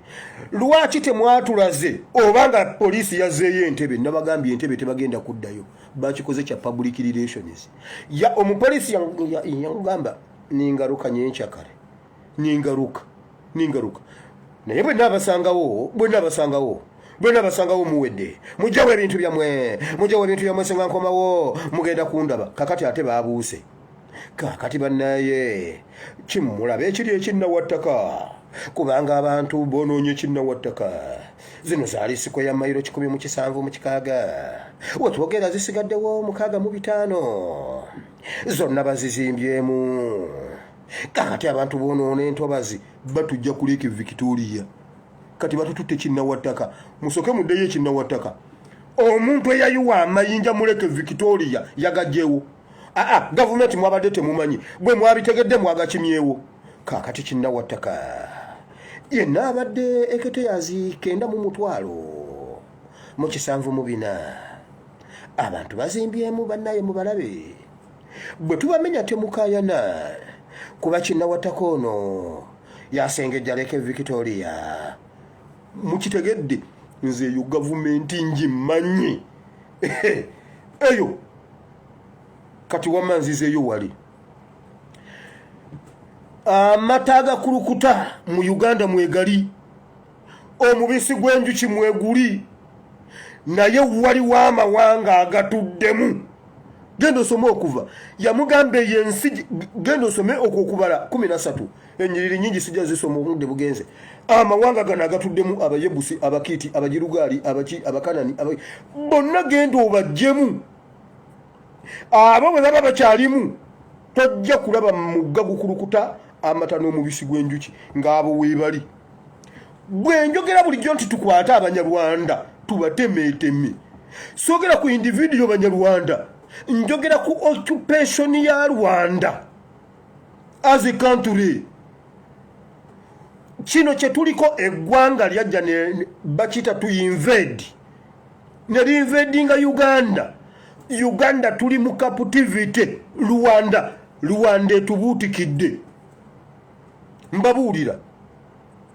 Lwaki temwatulaze obanga poliisi yazzeeyo Entebbe? Nabagambye Entebbe tebagenda kuddayo. Bakikoze kya public relations. Omupoliisi yangamba ningaruka nyenkyakale. Ningaruka. Naye bwe nabasangawo muwedde. Mujjawo ebintu byammwe senga nkomawo mugenda kundaba. Kakati ate baabuuse. Kakati bannaye kimulabe ekiri ekinnawattaka kubanga abantu bonoonye ekinnawattaka. Zino zaali siko ya mayiro 107 wetwogera zisigaddewo 65 zonna bazizimbyemu. Kakati abantu bonoona entobazi batujja ku Lake Victoria. Kati batututte kinnawattaka. Musoke muddeyo ekinnawattaka. Omuntu eyayiwa amayinja mu Lake Victoria yagajjewo. Gavumenti mwabadde temumanyi bwe mwabitegedde mwagakimyewo. Kakati kinnawattaka yenna abadde eketeyazi 9,000 mu 704 abantu bazimbyemu bannaye mubalabe. Bwe tubamenya temukayana kuba kinnawattaka ono yasengejja Lake Victoria. Mukitegedde nze eyo gavumenti ngimanyi eyo. Kati wamanzizeeyo wali. Amata agakulukuta mu Uganda mwegali. omubisi gw'enjuki mweguli naye waliwo amawanga agatuddemu. Genda osome okuva yamugamba yensi, genda osome okukubala 13 enyiriri nyingi sijja zisoma obudde bugenze. Amawanga gano agatuddemu abayebusi, abakiti, abajirugali, abakanani, bonna genda obajjemu. Abo bwe baba bakyalimu tojja kulaba mugga gukulukuta amata n'omubisi gw'enjuki ng'abo weebali. Bwe njogera bulijjo nti tukwate Abanyarwanda tubatemeeteme, soogera ku individual Banyarwanda, njogera ku occupation ya Rwanda as a country. Kino kye tuliko eggwanga lyajja ne bakita tu invade ne invadinga Uganda tuli mu captivity. Rwanda etubuutikidde. Mbabuulira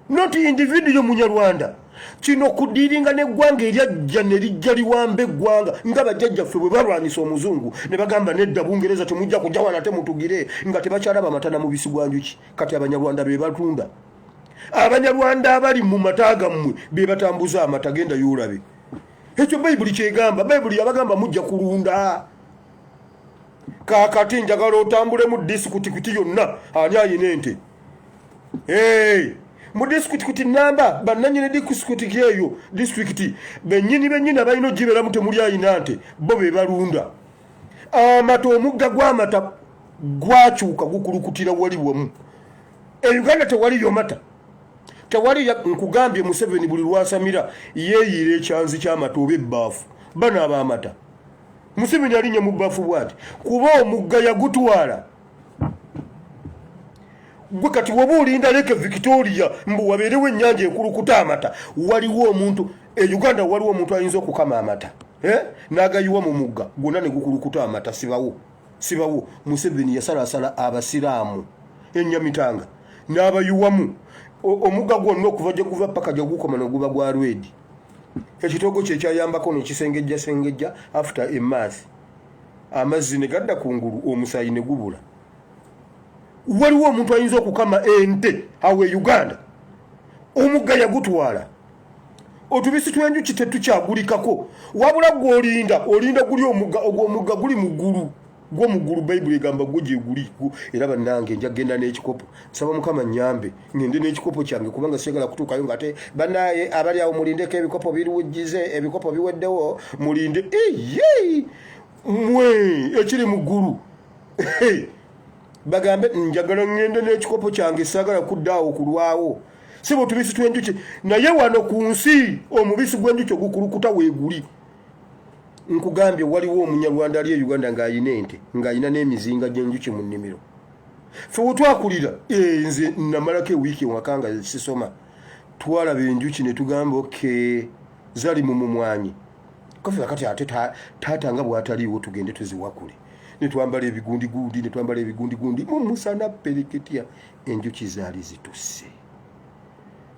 not individual Munyarwanda. Kino kudiringa n'eggwanga eryajja ne lijja liwambe eggwanga nga bajjajjaffe bwe balwanyisa omuzungu ne bagamba nedda Bungereza temujja kujja wana temutugire nga tebakyalaba amata na mubisi gwa njuki. Kati Abanyarwanda be batunda. Abanyarwanda abali mu mataaga mmwe be batambuza amata. Genda yulabe ekyo Bible kyegamba. Bible yabagamba mujja kulunda. Kakati njagala otambule mu district yonna ani ayina ente. Mu district namba bannanyine district eyo district bennyini abalina ogibera mu temuli ayina nte bo be balunda amata. Omugga gw'amata gwakyuka gukulukutira wali wamu. Uganda tewaliyo mata, tewali nkugambye Museveni buli lwasamira yeeyira ekyanzi ky'amata oba ebbaafu banaaba amata. Museveni alinya mu bbaafu bwati kuba omugga yagutwala. Gwe kati woba olinda Lake Victoria mbu wabeerewo ennyanja ekulukuta amata, waliwo omuntu Uganda waliwo omuntu ayinza okukama amata n'agayiwa mu mugga gwonna ne gukulukuta amata. Sibawo. Museveni yasalasala abasiraamu Enyamitanga n'abayiwamu omugga gwonna okuva gye guva paka gye gukoma n'oguba gwa Lwedi. Ekitogo kye kyayambako nekisengejja after emaasi amazzi ne gadda kungulu omusaayi ne gubula. Waliwo omuntu ayinza okukama ente awe Uganda omugga yagutwala. Otubisi tw'enjuki tetukyagulikako wabula olinda guli omugga guli muggulu gw'omuggulu. Bible egamba gwe gye guli. Era bannange nja genda n'ekikopo, nsaba Mukama nnyambe ngende n'ekikopo kyange kubanga sigala kutuukayo nga te bannaye abali awo mulindeko ebikopo biruwujjize, ebikopo biweddewo mulinde mwe ekiri muggulu. Bagambe njagala ngende n'ekikopo kyange saagala kuddaawo kulwawo. Si bwe tubisi tw'enjuki naye wano ku nsi omubisi gw'enjuki ogukulukuta weeguli. Nkugambye waliwo Omunyarwanda ali e Uganda ng'ayina ente ng'ayina n'emizinga gy'enjuki mu nnimiro. Ffe we twakulira nze namalako ewiiki waka nga sisoma twalaba enjuki ne tugamba zali mu mumwanyi. Kaffe kati ate taata nga bw'ataliiwo tugende tuziwakule. Netwambala ebigundi mu musana pereketya enjuki zaali zitusse.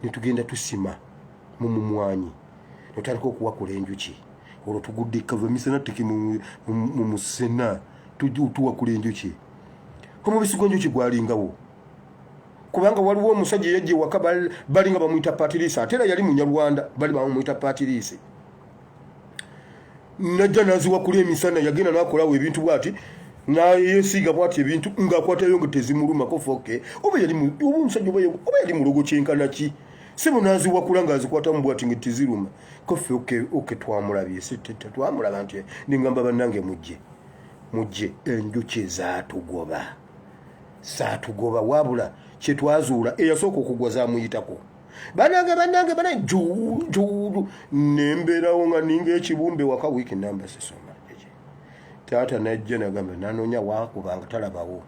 Netugenda tusima mu mumwanyi netutandika okuwakula enjuki. Olwo tugudde kava misana teki mu musena tuwakula enjuki. Omubisi gw'enjuki gwalingawo kubanga waliwo omusajja yajja ewaka balinga bamuyita Patrice, ate era yali Munyarwanda bali bamuyita Patrice. Najja naziwakula emisana yagenda n'akolawo ebintu bwati n'ayesiiga bwati ebintu ng'akwatayo nga tezimulumako foke oba omusajja oba yali mulogo kyenkana ki. Si bo naziwakula ng'azikwatamu bwati nga teziruma. Koffe twamulabye twamulaba nti ningamba bannange mujje enjuki zaatugoba wabula kye twazuula eyasooka okugwa zamuyitako. Bannange juudu nembeerawo nga ninga ekibumbe waka wiiki namba sisoma. Taata najja nagamba nanoonya waakubanga talabawo.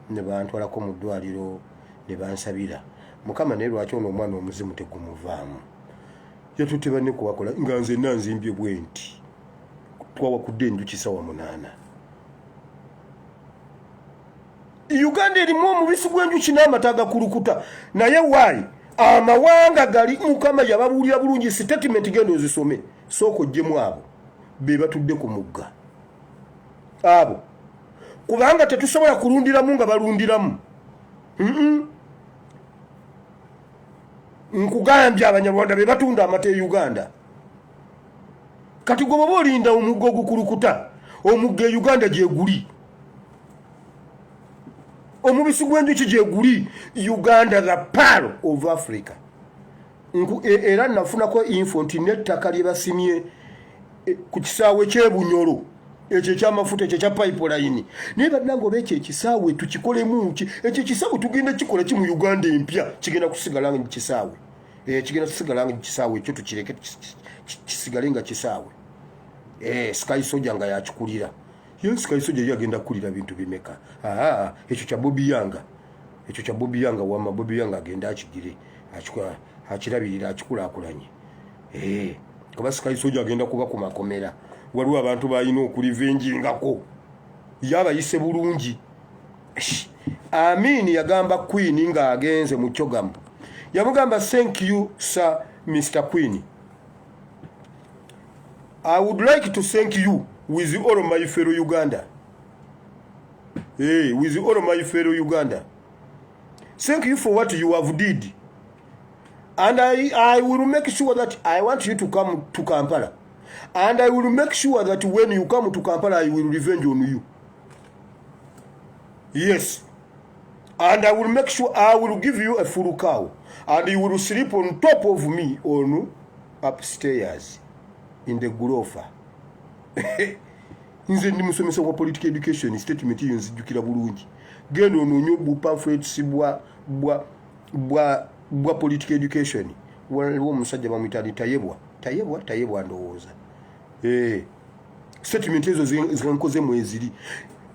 Ne bantwalako mu ddwaliro ne bansabira. Mukama naye lwaki ono omwana omuzimu tegumuvaamu. Yatutte banne kuwakola nga nze nanzimbye bwe nti twawakudde enjuki sawa 8. Uganda erimu omubisi gw'enjuki n'amata agakulukuta naye waayi amawanga gali Mukama yababuulira bulungi statement genda ozisome sooka oggyemu abo be batudde ku mugga abo kubanga tetusobola kulundiramu nga balundiramu. nkugambye abanyarwanda be batunda amata e Uganda. Kati gwe baba olinda omugga ogukulukuta omugga e Uganda gye guli, omubisi gw'enjuki gye guli. Uganda the pearl of Africa. Era nafunako info nti n'ettaka lye basimye ku kisaawe ky'Ebunyoro ekyo eky'amafuta ekyo ekya pipeline naye bannange oba ekyo ekisaawe tukikolemu ki? Ekyo ekisaawe tugenda kikola ki mu Uganda empya? Kigenda kusigala nga kisaawe, kigenda kusigala nga kisaawe ekyo tukireke kisigale nga kisaawe. Sky Soldier nga yakikulira. Sky Soldier yagenda kukulira bintu bimeka? Ekyo kya Bobby Yanga, ekyo kya Bobby Yanga wama Bobby Yanga agenda akigire akirabirira akikulaakulanye. Kuba Sky Soldier agenda kuba ku makomera. Waliwo abantu balina okulivenjingako. Yabayise bulungi. Amin yagamba Queen nga agenze mu kyogamu. Yamugamba thank you sir Mr. Queen. I would like to thank you with all of my fellow Uganda. With all of my fellow Uganda. Thank you for what you have did. And I will make sure that I want you to come to Kampala. And I will make sure that when you come to Kampala, I will revenge on you. Yes. And I will make sure I will give you a full cow. And you will sleep on top of me on upstairs in the Gurofa. Nze ndi musomesa wa political education statement iyo nzijukira bulungi. Gendo ononyo bu pamphlets bwa political education. Waliwo musajja bamwitali tayebwa ndowooza. Statement ezo zirankoze mweziri.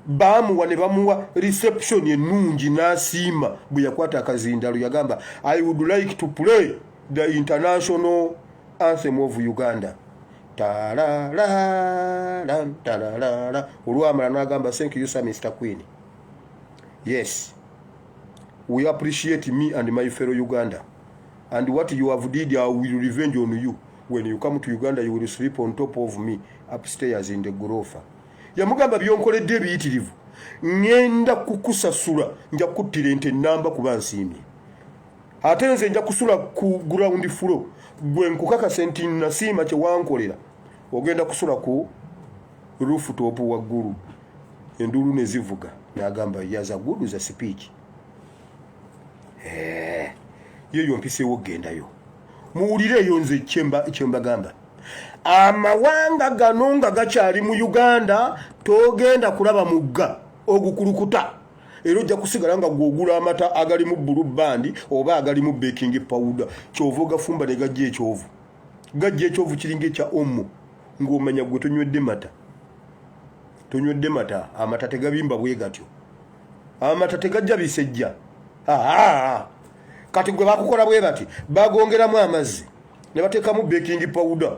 Bamuwa ne bamuwa reception ennungi n'asiima bwe yakwata akazindalo yagamba I would like to play the international anthem of Uganda. Olwamala n'agamba thank you sir Mr. Queen. Yes, we appreciate me and my fellow Uganda, and what you have did I will revenge on you. When you come to Uganda you will sleep on top of me upstairs in the Gurofa. Yamugamba byonkoledde biyitirivu, ngenda kukusasula, nja kuttira ente namba kuba nsiimye. Ate nze nja kusula ku ground floor, gwe nkukaka senti nasiima kye wankolera ogenda kusula ku rooftop waggulu. Endulu ne zivuga n'agamba yaza good za speech. Yeyo mpiseewo gendayo muwulireyo nze kyemba gamba. Amawanga gano nga gakyali mu Uganda togenda kulaba mugga ogukulukuta. Era ojja kusigala nga gwogula amata agali mu blue band oba agali mu baking powder. Kyovu gafumba ne gajja ekyovu. Gajja ekyovu kiringa ekya omo ng'omanya gwe tonywedde mata. Tonywedde mata, amata tegabimba bwe gatyo. Amata tegajja bisejja. Kati gwe bakukola bwe bati bagongeramu amazzi ne bateekamu baking powder.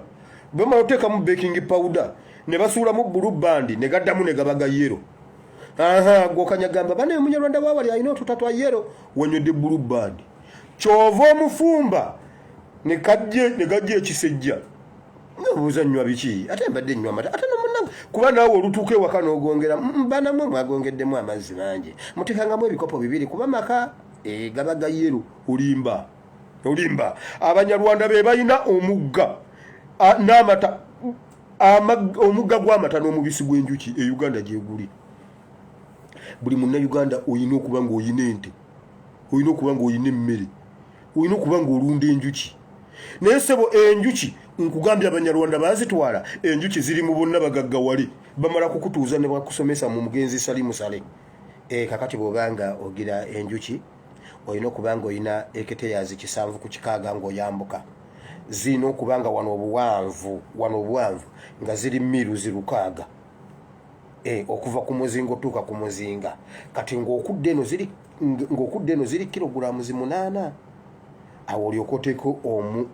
Bwe bateekamu baking powder ne basuulamu blue band ne gaddamu ne gabaga yero. Gwokanyagamba bane munyarwanda wawali alina otutatwa yero wanywedde blue band. Kyova omufumba ne gajja ekisejja. Ngabuuza nnywa biki? Ate mbadde nnywa amata. Ate nomunange kuba naawe olutuuka ewaka n'ogongera banamwe mwagongeddemu amazzi mangi. Muteekangamu ebikopo bibiri kuba maka gabaga yero. Olimba. Abanyarwanda be balina omugga n'amata omugga gw'amata n'omubisi gw'enjuki e Uganda gye guli. Buli munna Uganda oyina okuba nga oyina ente, oyina okuba nga oyina emmere, oyina okuba nga olunda enjuki. Naye sebo enjuki nkugambye abanyarwanda bazitwala enjuki ziri mu bonna bagaggawale bamala kukutuuza ne bakusomesa mu mugenzi salimusale. Kakati bw'obanga ogira enjuki oyina okuba nga oyina eketeyazi 7 ku 6 ng'oyambuka. Zina okuba nga wano obuwanvu nga ziri miru 6. Okuva ku muzinga otuuka ku muzinga. Kati ng'okudde eno ziri kilogulamu 8. Awo olyoka oteeko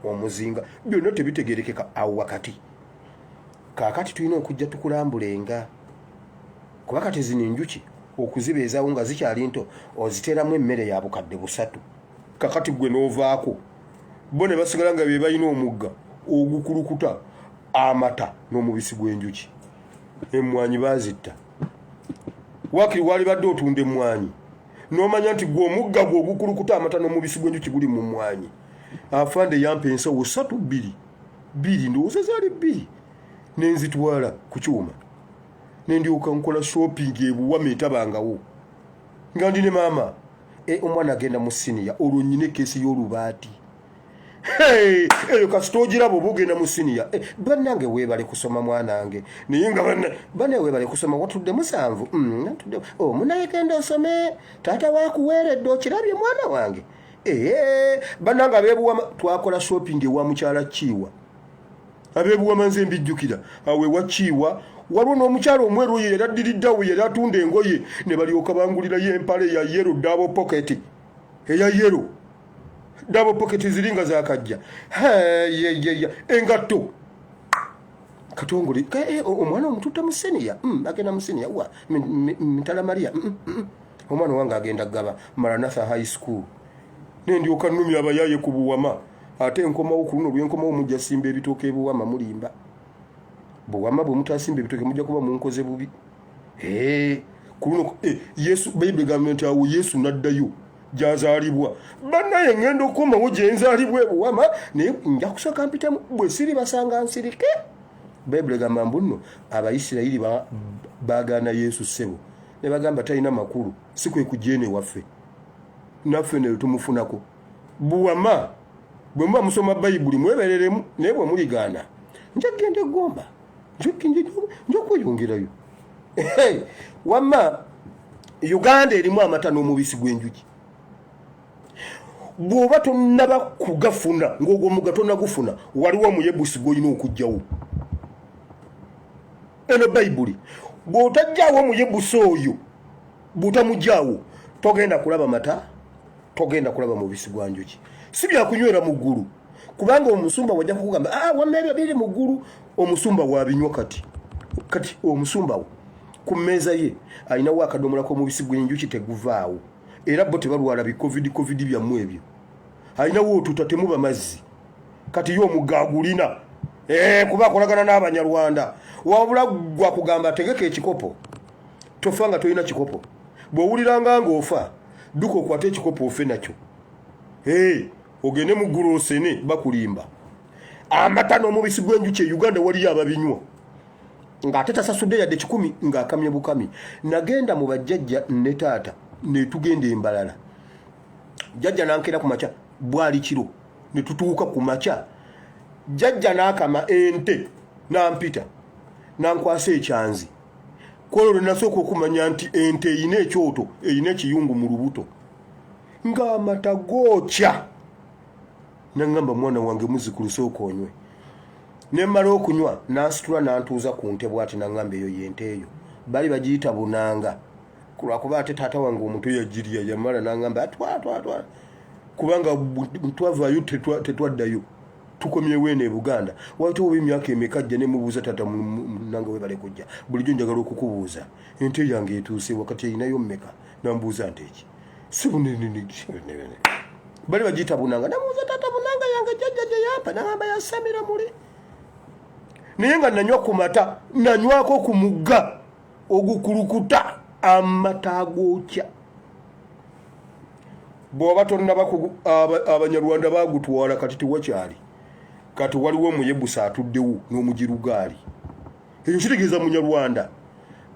omuzinga. Byonna tebitegerekeka awo wakati. Kaakati tulina okujja tukulambulenga. Kuba kati zino enjuki okuzibeezaawo nga zikyali nto oziteeramu emmere ya bukadde 3. Kakati gwe n'ovaako. Bo ne basigala nga be balina omugga ogukulukuta amata n'omubisi gw'enjuki. Emmwanyi bazitta. Wakiri wali badde otunda emmwanyi n'omanya nti gwe omugga gwe ogukulukuta amata n'omubisi gw'enjuki guli mu mmwanyi. afande yampa ensawo 3 ndowooza zaali 2 nenzitwala ku kyuma nendyoka nkola shopping ebuwama etabangawo nga ndi ne maama omwana agenda mu siniya olwo nnyina ekkeesi y'olubaati eyo kasita ogiraba oba ogenda mu siniya bannange weebale kusoma mwanange naye nga banne weebale kusoma watudde 7 munaye genda osome taata waakuweeredde okirabye mwana wange bannange abeebuwama twakola shopping ewa mukyala Kiiwa abeebuwama nze mbijjukira awe wa Kiiwa waliwo n'omukyala omweru ye yali addiriddawo yali atunda engoye ne balyoka bangulirayo empale ya yero double pocket eya yero double pocket ziringa zakajja engatto katongole omwana omututta mu seniya agenda mu seniya wa Mtala Maria omwana wange agenda gaba Maranatha High School nendyoka nnumya abayaye ku buwama ate enkomawo ku luno lwenkomawo mujja simba ebitooke ebuwama mulimba buwama bwe mutasimba ebitooke mujja kuba munkoze bubi ku luno Yesu Bible government awo Yesu naddayo gyazaalibwa bannaye ngenda okukomawo gye nzaalibwa ebuwama naye nja kusooka mpitemu bwe siri basanga nsirike Bible gamba mbuno Abayisirayiri baagaana Yesu ssebo ne bagamba talina makulu si kwe kujene waffe naffe ne tumufunako buwama bwe muba musoma Bayibuli mwebereremu naye bwe muligaana nja kugenda eggomba nja kweyongerayo wamma Uganda erimu amata n'omubisi gw'enjuki bw'oba tonnaba kugafuna ng'ogwo mugatonna gufuna waliwo muyebusi gw'olina okugjawo eno Bayibuli bw'otajjaawo muyebusi oyo bw'otamugjawo togenda kulaba mata togenda kulaba mubisi gwa njuki si byakunywera mu ggulu kubanga omusumba wajja kukugamba wamma ebyo biri mu ggulu omusumba wabinywa kati omusumba ku mmeeza ye alinawo akadomola k'omubisi gw'enjuki teguvaawo era bo tebalwala covid byammwe ebyo alinawo otuta temuba mazzi kati yo omugagulina kuba akolagana n'Abanyarwanda wabula gwa kugamba ategeka ekikopo tofa nga tolina kikopo bw'owuliranga ng'ofa duka okwate ekikopo ofe nakyo ogende mu ggulu osene bakulimba amata n'omubisi gw'enjuki e Uganda waliyo ababinywa ng'ate tasasudde yadde 10 ng'akamye bukami nagenda mu bajjajja ne taata ne tugenda embalala jjajja nankera ku makya bwali kiro ne tutuuka ku makya jjajja n'akama ente nampita nankwasa ekyanzi kwolwo nasooka okumanya nti ente eyina ekyoto eyina ekiyungu mu lubuto ng'amata gookya nangamba mwana wange muzikulu sooka onywe nemmala okunywa nansitula nantuuza ku nte bw'ati nangamba eyo yente eyo bali bagiyita bunanga kulwakuba ate taata wange omuto yagirya yamala nangamba twala kubanga twavaayo tetwaddayo tukomyewo eno e Buganda wayitawo emyaka emeka ajja ne mubuuza taata nange webale kujja bulijjo njagala okukubuuza ente yange etuuse wakati erinayo mmeka nambuuza nte eki bali bagiyita bunanga namuuza taata bunanga yange jjajja gye yampa nangamba yasamira muli naye nga nanywa ku mata nanywako ku mugga ogukulukuta amata agookya bw'oba tonnaba Abanyarwanda bagutwala kati tewakyali kati waliwo omuyebusa atuddewo n'omugirugaali ekyo kitegeeza Munyarwanda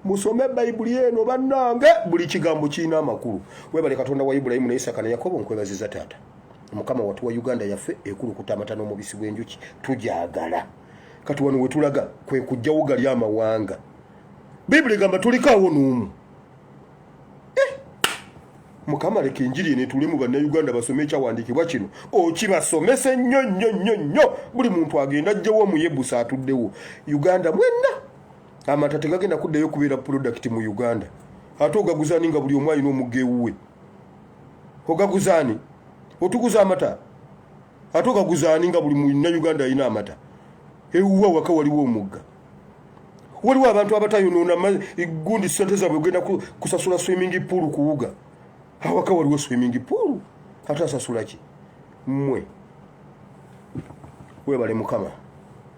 musome Bayibuli eno bannange buli kigambo kirina amakulu webale Katonda wa Ibulayimu ne Isaka ne Yakobo nkwebaziza taata Mukama watuwa Uganda yaffe ekulukuta amata n'omubisi gw'enjuki tujagala kati wano wetulaga kwe kujjawo gali amawanga Bibuli gamba tulikaawo n'omu Mukama leka enjiri ene tulemu bannayuganda basome ekyawandiikibwa kino okibasomese nnyo buli muntu agenda ajjawo omuyebusa atuddewo Uganda mwenna amata tegagenda kuddayo kubeera product mu Uganda ate ogaguzaani nga buli omu alina omugga ewuwe ogaguzaani otuguza amata ate ogaguzaani nga buli munnayuganda alina amata ewuwe waka waliwo omugga waliwo abantu abatayonoona gundi ssente zaabwe ogenda kusasula swimming pool kuwuga awaka waliwo swimming pool ate asasula ki mmwe webale Mukama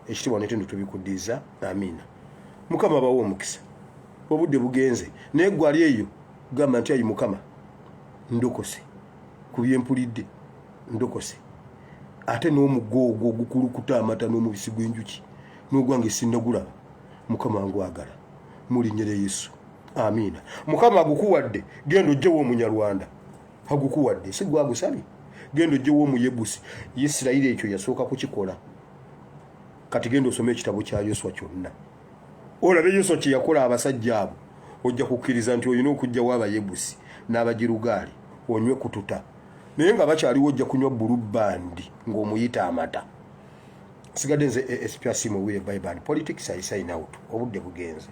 ekitiibwa n'ettendo tubikuddiza amiina Mukama bawo omukisa obudde bugenze naye gwali eyo gamba nti ayi Mukama ndokose ku byempulidde ndokose ate n'omugoogo ogukulukuta amata n'omubisi gw'enjuki n'ogwange sinnagulaba. Mukama ngwagala mu linnya lya Yesu, amiina. Mukama agukuwadde, genda ojjewo omunyarwanda, agukuwadde si gwagusabye, genda ojjewo omuyebusi. Isirayiri ekyo yasooka kukikola. Kati genda osome ekitabo kya Yoswa kyonna olabe Yoswa kye yakola abasajja abo, ojja kukkiriza nti olina okujjawo abayebusi n'abagirugaali onywe kututa, naye nga bakyaliwo ojja kunywa bulubandi ng'omuyita amata. Sigadde nze espyasimu w'Bible&politics ayisayina out obudde bugenze.